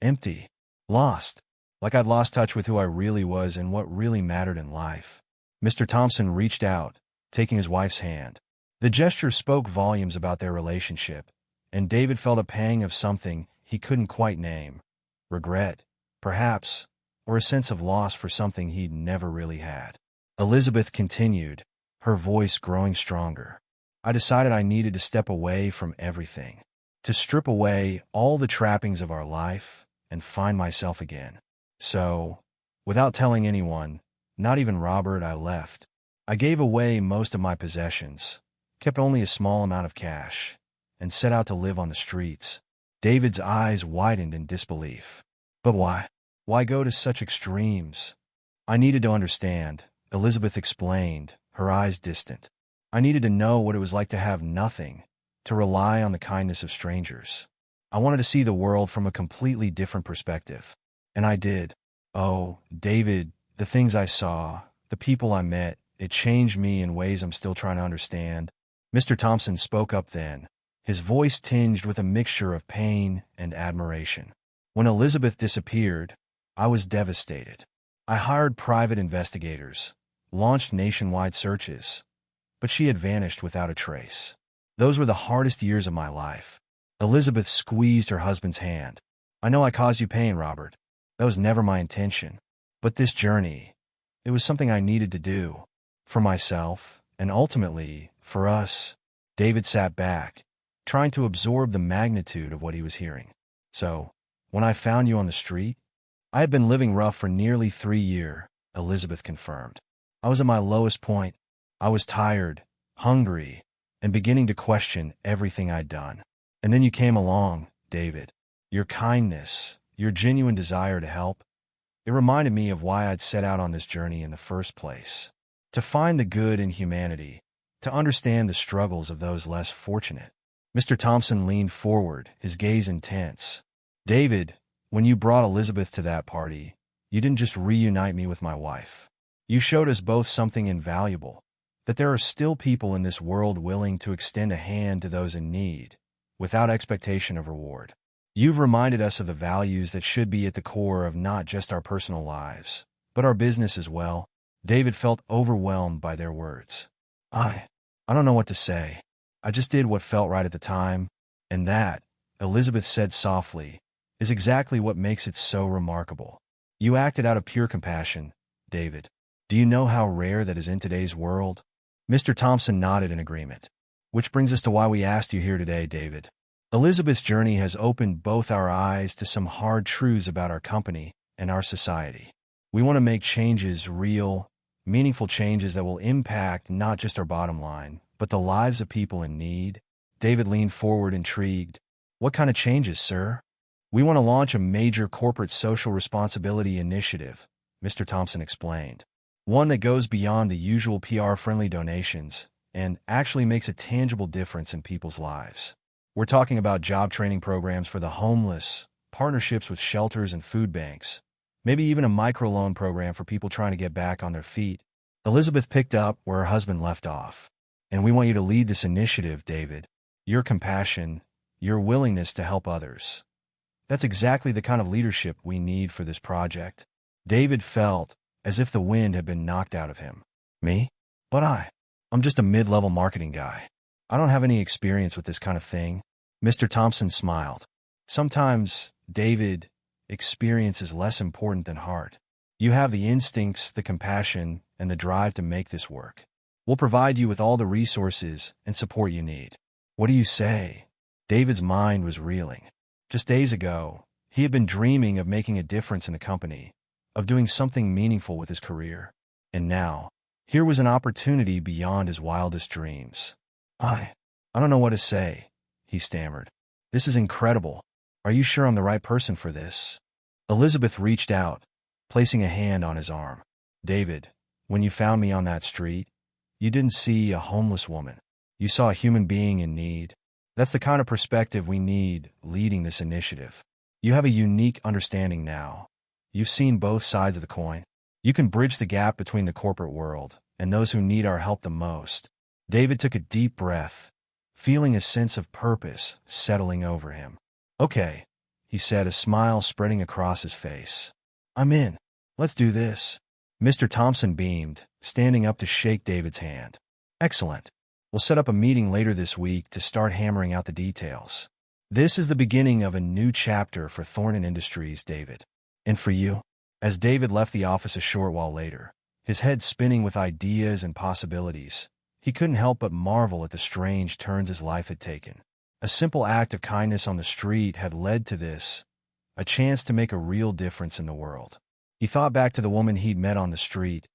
empty, lost, like I'd lost touch with who I really was and what really mattered in life." Mr. Thompson reached out, taking his wife's hand. The gesture spoke volumes about their relationship, and David felt a pang of something he couldn't quite name. Regret, perhaps, or a sense of loss for something he'd never really had. Elizabeth continued, her voice growing stronger. "I decided I needed to step away from everything, to strip away all the trappings of our life and find myself again. So, without telling anyone, not even Robert, I left. I gave away most of my possessions, kept only a small amount of cash, and set out to live on the streets." David's eyes widened in disbelief. "But why? Why go to such extremes?" "I needed to understand," Elizabeth explained, her eyes distant. "I needed to know what it was like to have nothing, to rely on the kindness of strangers. I wanted to see the world from a completely different perspective. And I did. Oh, David, the things I saw, the people I met, it changed me in ways I'm still trying to understand." Mr. Thompson spoke up then, his voice tinged with a mixture of pain and admiration. "When Elizabeth disappeared, I was devastated. I hired private investigators, launched nationwide searches, but she had vanished without a trace. Those were the hardest years of my life." Elizabeth squeezed her husband's hand. "I know I caused you pain, Robert. That was never my intention. But this journey, it was something I needed to do. For myself, and ultimately, for us." David sat back, trying to absorb the magnitude of what he was hearing. "So, when I found you on the street, I had been living rough for nearly 3 years, Elizabeth confirmed. "I was at my lowest point. I was tired, hungry, and beginning to question everything I'd done. And then you came along, David. Your kindness, your genuine desire to help, it reminded me of why I'd set out on this journey in the first place. To find the good in humanity, to understand the struggles of those less fortunate." Mr. Thompson leaned forward, his gaze intense. "David, when you brought Elizabeth to that party, you didn't just reunite me with my wife. You showed us both something invaluable, that there are still people in this world willing to extend a hand to those in need, without expectation of reward. You've reminded us of the values that should be at the core of not just our personal lives, but our business as well." David felt overwhelmed by their words. I don't know what to say. I just did what felt right at the time, and that," Elizabeth said softly, "is exactly what makes it so remarkable. You acted out of pure compassion, David. Do you know how rare that is in today's world?" Mr. Thompson nodded in agreement. "Which brings us to why we asked you here today, David. Elizabeth's journey has opened both our eyes to some hard truths about our company and our society. We want to make changes, real, meaningful changes that will impact not just our bottom line, but the lives of people in need." David leaned forward, intrigued. "What kind of changes, sir?" "We want to launch a major corporate social responsibility initiative," Mr. Thompson explained. "One that goes beyond the usual PR-friendly donations and actually makes a tangible difference in people's lives. We're talking about job training programs for the homeless, partnerships with shelters and food banks, maybe even a microloan program for people trying to get back on their feet." Elizabeth picked up where her husband left off. "And we want you to lead this initiative, David. Your compassion, your willingness to help others. That's exactly the kind of leadership we need for this project." David felt as if the wind had been knocked out of him. "Me? But I'm just a mid-level marketing guy. I don't have any experience with this kind of thing." Mr. Thompson smiled. "Sometimes, David, experience is less important than heart. You have the instincts, the compassion, and the drive to make this work. We'll provide you with all the resources and support you need." "What do you say?" David's mind was reeling. Just days ago, he had been dreaming of making a difference in the company, of doing something meaningful with his career. And now, here was an opportunity beyond his wildest dreams. I don't know what to say," he stammered. "This is incredible. Are you sure I'm the right person for this?" Elizabeth reached out, placing a hand on his arm. "David, when you found me on that street, you didn't see a homeless woman. You saw a human being in need. That's the kind of perspective we need leading this initiative. You have a unique understanding now. You've seen both sides of the coin. You can bridge the gap between the corporate world and those who need our help the most." David took a deep breath, feeling a sense of purpose settling over him. "Okay," he said, a smile spreading across his face. "I'm in. Let's do this." Mr. Thompson beamed, standing up to shake David's hand. "Excellent. We'll set up a meeting later this week to start hammering out the details. This is the beginning of a new chapter for Thornton Industries, David. And for you." As David left the office a short while later, his head spinning with ideas and possibilities, he couldn't help but marvel at the strange turns his life had taken. A simple act of kindness on the street had led to this, a chance to make a real difference in the world. He thought back to the woman he'd met on the street,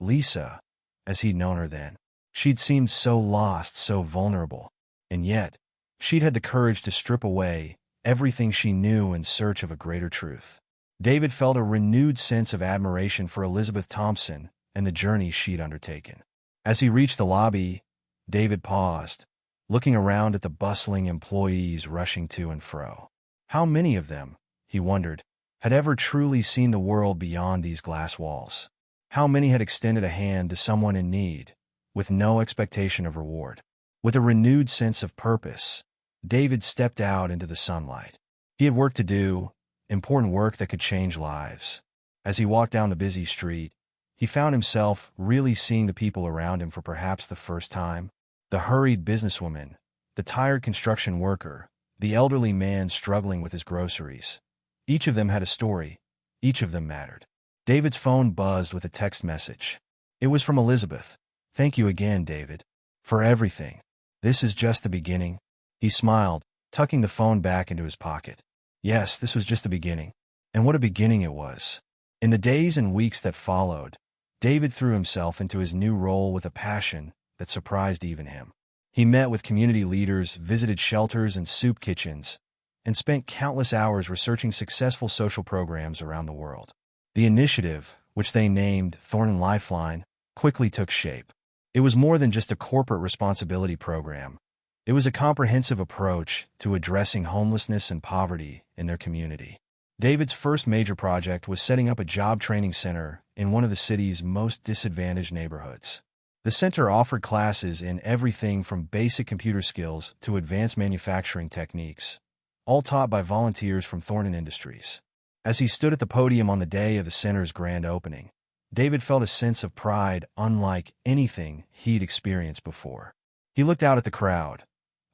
Lisa, as he'd known her then. She'd seemed so lost, so vulnerable, and yet, she'd had the courage to strip away everything she knew in search of a greater truth. David felt a renewed sense of admiration for Elizabeth Thompson and the journey she'd undertaken. As he reached the lobby, David paused, looking around at the bustling employees rushing to and fro. How many of them, he wondered, had ever truly seen the world beyond these glass walls? How many had extended a hand to someone in need, with no expectation of reward? With a renewed sense of purpose, David stepped out into the sunlight. He had work to do, important work that could change lives. As he walked down the busy street, he found himself really seeing the people around him for perhaps the first time. The hurried businesswoman, the tired construction worker, the elderly man struggling with his groceries. Each of them had a story. Each of them mattered. David's phone buzzed with a text message. It was from Elizabeth. "Thank you again, David, for everything. This is just the beginning." He smiled, tucking the phone back into his pocket. Yes, this was just the beginning. And what a beginning it was. In the days and weeks that followed, David threw himself into his new role with a passion that surprised even him. He met with community leaders, visited shelters and soup kitchens, and spent countless hours researching successful social programs around the world. The initiative, which they named Thornton Lifeline, quickly took shape. It was more than just a corporate responsibility program. It was a comprehensive approach to addressing homelessness and poverty in their community. David's first major project was setting up a job training center in one of the city's most disadvantaged neighborhoods. The center offered classes in everything from basic computer skills to advanced manufacturing techniques, all taught by volunteers from Thornton Industries. As he stood at the podium on the day of the center's grand opening, David felt a sense of pride unlike anything he'd experienced before. He looked out at the crowd,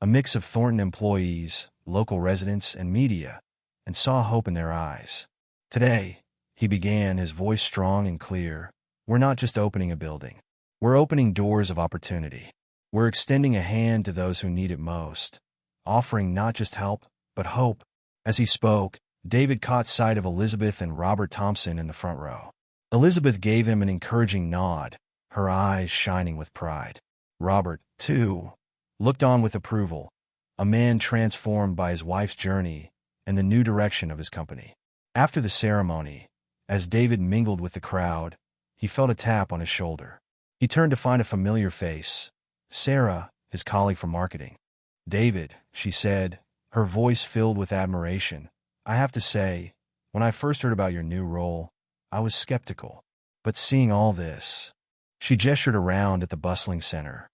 a mix of Thornton employees, local residents, and media, and saw hope in their eyes. "Today," he began, his voice strong and clear, "we're not just opening a building. We're opening doors of opportunity. We're extending a hand to those who need it most, offering not just help, but hope." As he spoke, David caught sight of Elizabeth and Robert Thompson in the front row. Elizabeth gave him an encouraging nod, her eyes shining with pride. Robert, too, looked on with approval, a man transformed by his wife's journey and the new direction of his company. After the ceremony, as David mingled with the crowd, he felt a tap on his shoulder. He turned to find a familiar face, Sarah, his colleague from marketing. "David," she said, her voice filled with admiration, "I have to say, when I first heard about your new role, I was skeptical. But seeing all this..." She gestured around at the bustling center.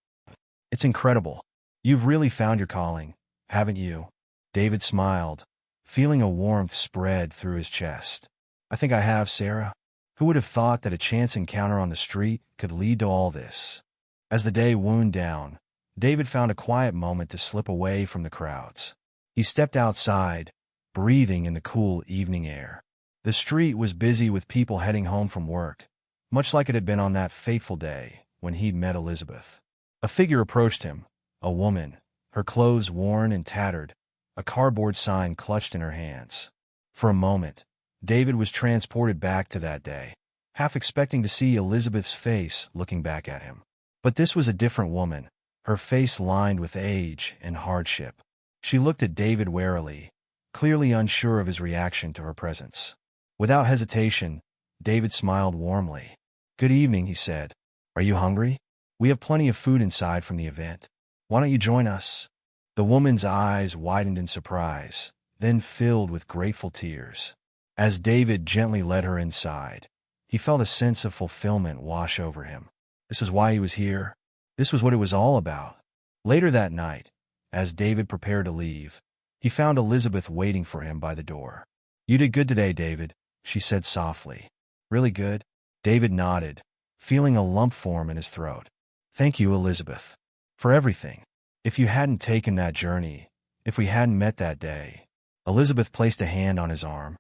It's incredible. You've really found your calling, haven't you? David smiled, feeling a warmth spread through his chest. I think I have, Sarah. Who would have thought that a chance encounter on the street could lead to all this? As the day wound down, David found a quiet moment to slip away from the crowds. He stepped outside, breathing in the cool evening air. The street was busy with people heading home from work, much like it had been on that fateful day when he'd met Elizabeth. A figure approached him, a woman, her clothes worn and tattered, a cardboard sign clutched in her hands. For a moment, David was transported back to that day, half expecting to see Elizabeth's face looking back at him. But this was a different woman, her face lined with age and hardship. She looked at David warily, clearly unsure of his reaction to her presence. Without hesitation, David smiled warmly. "Good evening," he said. "Are you hungry? We have plenty of food inside from the event. Why don't you join us?" The woman's eyes widened in surprise, then filled with grateful tears. As David gently led her inside, he felt a sense of fulfillment wash over him. This was why he was here. This was what it was all about. Later that night, as David prepared to leave, he found Elizabeth waiting for him by the door. "You did good today, David," she said softly. "Really good?" David nodded, feeling a lump form in his throat. "Thank you, Elizabeth, for everything. If you hadn't taken that journey, if we hadn't met that day." Elizabeth placed a hand on his arm.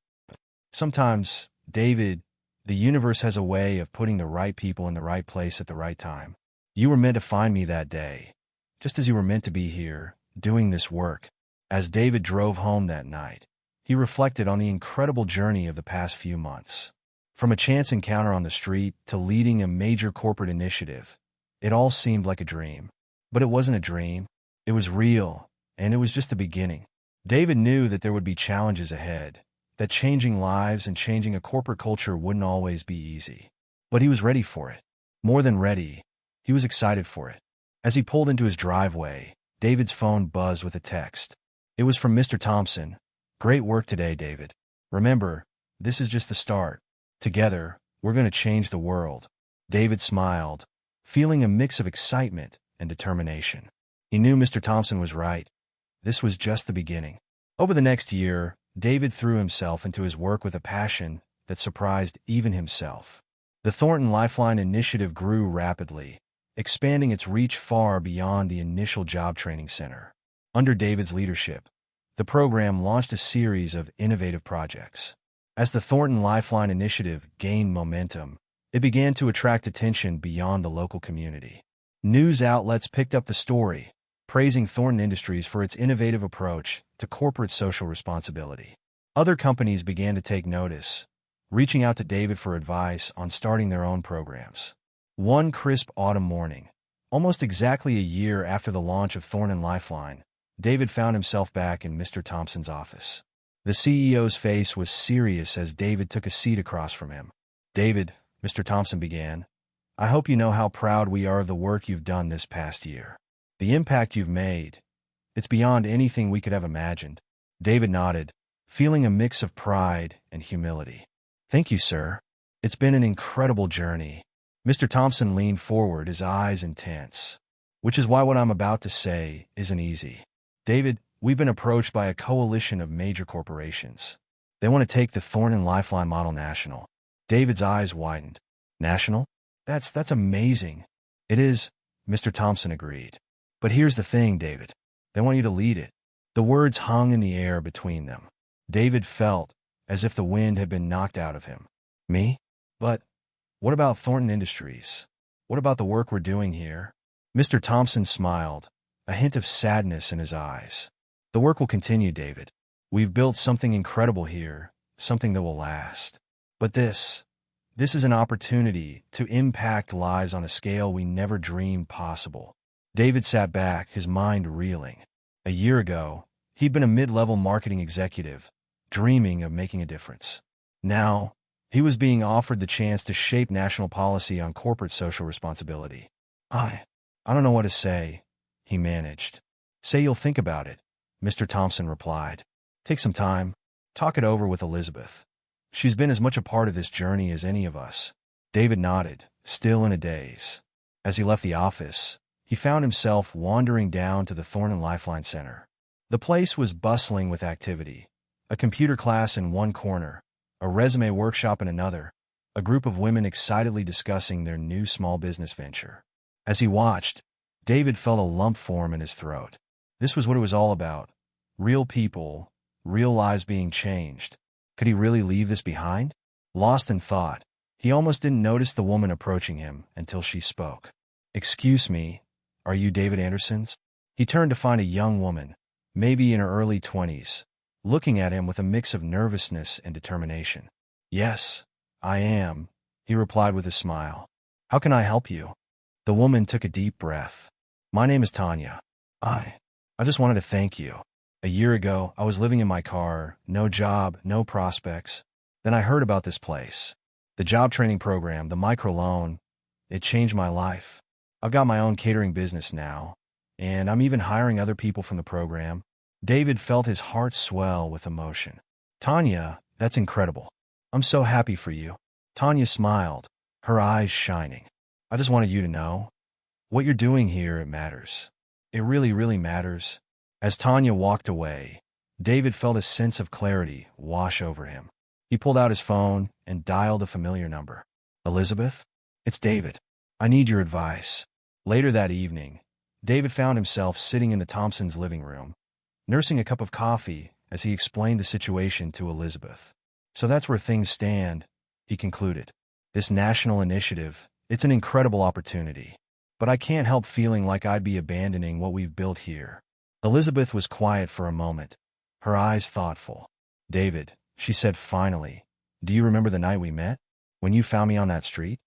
"Sometimes, David, the universe has a way of putting the right people in the right place at the right time. You were meant to find me that day, just as you were meant to be here, doing this work." As David drove home that night, he reflected on the incredible journey of the past few months. From a chance encounter on the street to leading a major corporate initiative, it all seemed like a dream. But it wasn't a dream. It was real, and it was just the beginning. David knew that there would be challenges ahead, that changing lives and changing a corporate culture wouldn't always be easy. But he was ready for it. More than ready, he was excited for it. As he pulled into his driveway, David's phone buzzed with a text. It was from Mr. Thompson. "Great work today, David. Remember, this is just the start. Together, we're going to change the world." David smiled, feeling a mix of excitement and determination. He knew Mr. Thompson was right. This was just the beginning. Over the next year, David threw himself into his work with a passion that surprised even himself. The Thornton Lifeline initiative grew rapidly, expanding its reach far beyond the initial job training center. Under David's leadership, the program launched a series of innovative projects. As the Thornton Lifeline initiative gained momentum, it began to attract attention beyond the local community. News outlets picked up the story, praising Thornton Industries for its innovative approach to corporate social responsibility. Other companies began to take notice, reaching out to David for advice on starting their own programs. One crisp autumn morning, almost exactly a year after the launch of Thornton Lifeline, David found himself back in Mr. Thompson's office. The CEO's face was serious as David took a seat across from him. "David," Mr. Thompson began, "I hope you know how proud we are of the work you've done this past year. The impact you've made, it's beyond anything we could have imagined." David nodded, feeling a mix of pride and humility. "Thank you, sir. It's been an incredible journey." Mr. Thompson leaned forward, his eyes intense. "Which is why what I'm about to say isn't easy. David, we've been approached by a coalition of major corporations. They want to take the Thornton Lifeline model national." David's eyes widened. "National? That's amazing." "It is," Mr. Thompson agreed. "But here's the thing, David. They want you to lead it." The words hung in the air between them. David felt as if the wind had been knocked out of him. "Me? But what about Thornton Industries? What about the work we're doing here?" Mr. Thompson smiled, a hint of sadness in his eyes. "The work will continue, David. We've built something incredible here, something that will last. But this is an opportunity to impact lives on a scale we never dreamed possible." David sat back, his mind reeling. A year ago, he'd been a mid-level marketing executive, dreaming of making a difference. Now, he was being offered the chance to shape national policy on corporate social responsibility. I don't know what to say," he managed. "Say you'll think about it," Mr. Thompson replied. "Take some time. Talk it over with Elizabeth. She's been as much a part of this journey as any of us." David nodded, still in a daze. As he left the office, he found himself wandering down to the Thorn and Lifeline Center. The place was bustling with activity. A computer class in one corner, a resume workshop in another, a group of women excitedly discussing their new small business venture. As he watched, David felt a lump form in his throat. This was what it was all about. Real people, real lives being changed. Could he really leave this behind? Lost in thought, he almost didn't notice the woman approaching him until she spoke. "Excuse me, are you David Anderson's?" He turned to find a young woman, maybe in her early 20s, looking at him with a mix of nervousness and determination. "Yes, I am," he replied with a smile. "How can I help you?" The woman took a deep breath. "My name is Tanya. I just wanted to thank you. A year ago, I was living in my car, no job, no prospects. Then I heard about this place. The job training program, the microloan, it changed my life. I've got my own catering business now, and I'm even hiring other people from the program." David felt his heart swell with emotion. "Tanya, that's incredible. I'm so happy for you." Tanya smiled, her eyes shining. "I just wanted you to know, what you're doing here, it matters. It really, really matters." As Tanya walked away, David felt a sense of clarity wash over him. He pulled out his phone and dialed a familiar number. "Elizabeth? It's David. I need your advice." Later that evening, David found himself sitting in the Thompsons' living room, nursing a cup of coffee as he explained the situation to Elizabeth. "So that's where things stand," he concluded. "This national initiative, it's an incredible opportunity. But I can't help feeling like I'd be abandoning what we've built here." Elizabeth was quiet for a moment, her eyes thoughtful. "David," she said finally, "do you remember the night we met? When you found me on that street?"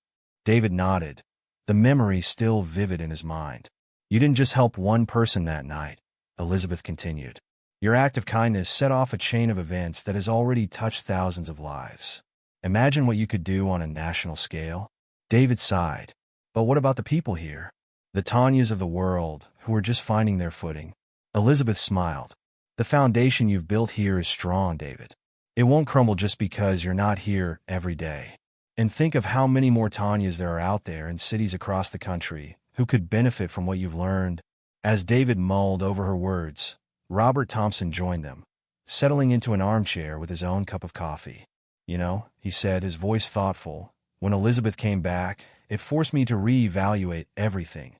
David nodded, the memory still vivid in his mind. "You didn't just help one person that night," Elizabeth continued. "Your act of kindness set off a chain of events that has already touched thousands of lives. Imagine what you could do on a national scale." David sighed. "But what about the people here? The Tanyas of the world, who are just finding their footing?" Elizabeth smiled. "The foundation you've built here is strong, David. It won't crumble just because you're not here every day. And think of how many more Tanyas there are out there in cities across the country who could benefit from what you've learned." As David mulled over her words, Robert Thompson joined them, settling into an armchair with his own cup of coffee. "You know," he said, his voice thoughtful, "when Elizabeth came back, it forced me to reevaluate everything.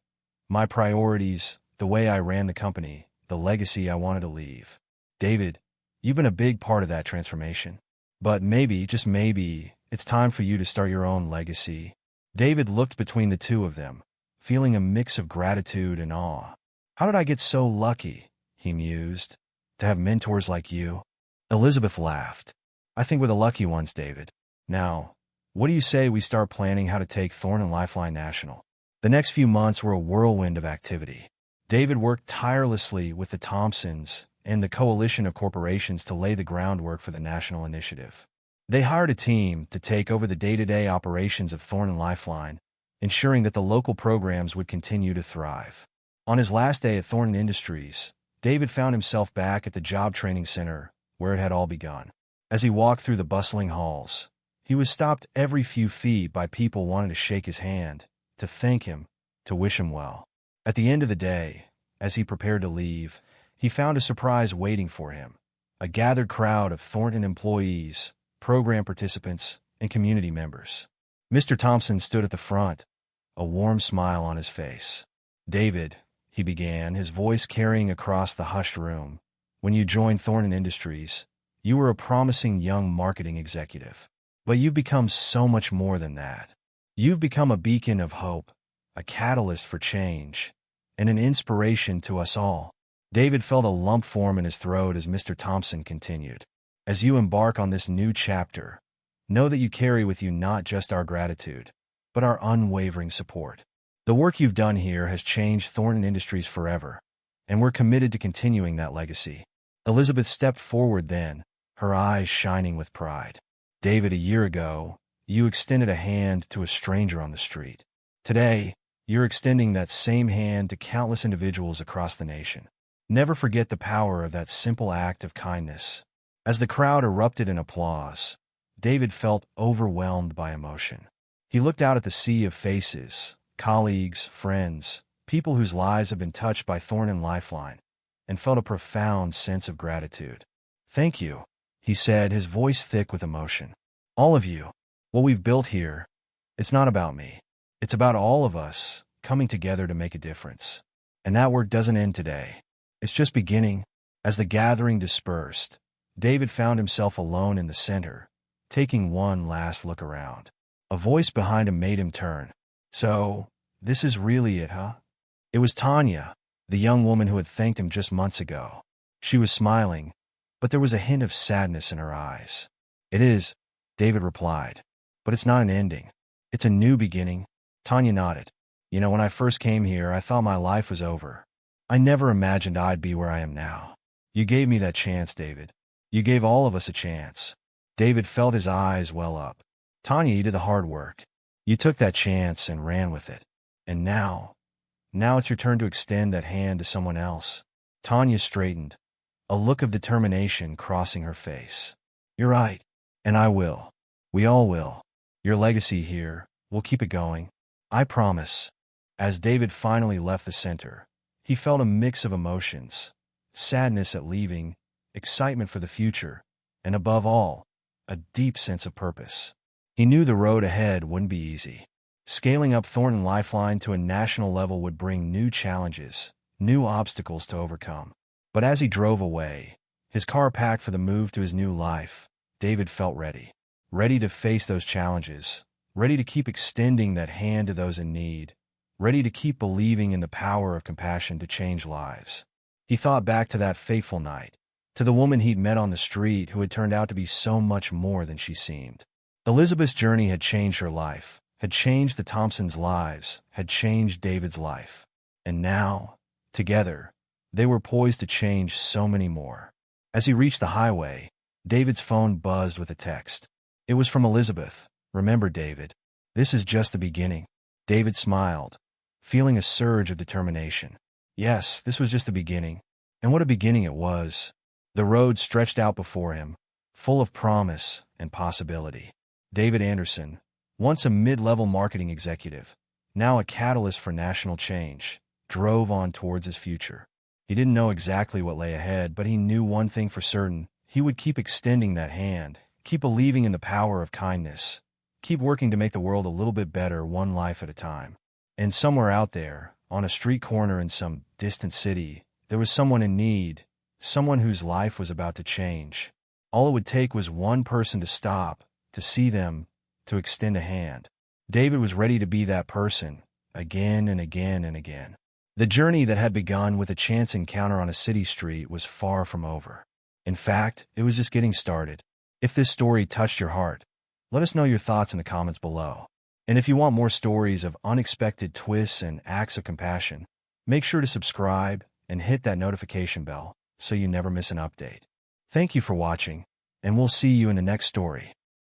My priorities, the way I ran the company, the legacy I wanted to leave. David, you've been a big part of that transformation. But maybe, just maybe, it's time for you to start your own legacy." David looked between the two of them, feeling a mix of gratitude and awe. "How did I get so lucky," he mused, "to have mentors like you?" Elizabeth laughed. "I think we're the lucky ones, David. Now, what do you say we start planning how to take Thorn and Lifeline national?" The next few months were a whirlwind of activity. David worked tirelessly with the Thompsons and the coalition of corporations to lay the groundwork for the national initiative. They hired a team to take over the day-to-day operations of Thorn and Lifeline, ensuring that the local programs would continue to thrive. On his last day at Thorn Industries, David found himself back at the job training center where it had all begun. As he walked through the bustling halls, he was stopped every few feet by people wanting to shake his hand, to thank him, to wish him well. At the end of the day, as he prepared to leave, he found a surprise waiting for him. A gathered crowd of Thornton employees, program participants, and community members. Mr. Thompson stood at the front, a warm smile on his face. "David," he began, his voice carrying across the hushed room, "when you joined Thornton Industries, you were a promising young marketing executive. But you've become so much more than that. You've become a beacon of hope, a catalyst for change, and an inspiration to us all." David felt a lump form in his throat as Mr. Thompson continued. "As you embark on this new chapter, know that you carry with you not just our gratitude, but our unwavering support. The work you've done here has changed Thornton Industries forever, and we're committed to continuing that legacy." Elizabeth stepped forward then, her eyes shining with pride. "David, a year ago, you extended a hand to a stranger on the street. Today, you're extending that same hand to countless individuals across the nation. Never forget the power of that simple act of kindness." As the crowd erupted in applause, David felt overwhelmed by emotion. He looked out at the sea of faces, colleagues, friends, people whose lives have been touched by Thorn and Lifeline, and felt a profound sense of gratitude. "Thank you," he said, his voice thick with emotion. "All of you. What we've built here, it's not about me. It's about all of us coming together to make a difference. And that work doesn't end today. It's just beginning." As the gathering dispersed, David found himself alone in the center, taking one last look around. A voice behind him made him turn. "So, this is really it, huh?" It was Tanya, the young woman who had thanked him just months ago. She was smiling, but there was a hint of sadness in her eyes. "It is," David replied, "but it's not an ending. It's a new beginning." Tanya nodded. "You know, when I first came here, I thought my life was over. I never imagined I'd be where I am now. You gave me that chance, David. You gave all of us a chance." David felt his eyes well up. "Tanya, you did the hard work. You took that chance and ran with it. And now it's your turn to extend that hand to someone else." Tanya straightened, a look of determination crossing her face. "You're right. And I will. We all will. Your legacy here, we'll keep it going. I promise." As David finally left the center, he felt a mix of emotions: sadness at leaving, excitement for the future, and above all, a deep sense of purpose. He knew the road ahead wouldn't be easy. Scaling up Thorn and Lifeline to a national level would bring new challenges, new obstacles to overcome. But as he drove away, his car packed for the move to his new life, David felt ready. Ready to face those challenges, ready to keep extending that hand to those in need, ready to keep believing in the power of compassion to change lives. He thought back to that fateful night, to the woman he'd met on the street who had turned out to be so much more than she seemed. Elizabeth's journey had changed her life, had changed the Thompsons' lives, had changed David's life. And now, together, they were poised to change so many more. As he reached the highway, David's phone buzzed with a text. It was from Elizabeth. "Remember, David, this is just the beginning." David smiled, feeling a surge of determination. Yes, this was just the beginning. And what a beginning it was. The road stretched out before him, full of promise and possibility. David Anderson, once a mid-level marketing executive, now a catalyst for national change, drove on towards his future. He didn't know exactly what lay ahead, but he knew one thing for certain: he would keep extending that hand, keep believing in the power of kindness, keep working to make the world a little bit better, one life at a time. And somewhere out there, on a street corner in some distant city, there was someone in need, someone whose life was about to change. All it would take was one person to stop, to see them, to extend a hand. David was ready to be that person, again and again and again. The journey that had begun with a chance encounter on a city street was far from over. In fact, it was just getting started. If this story touched your heart, let us know your thoughts in the comments below. And if you want more stories of unexpected twists and acts of compassion, make sure to subscribe and hit that notification bell so you never miss an update. Thank you for watching, and we'll see you in the next story.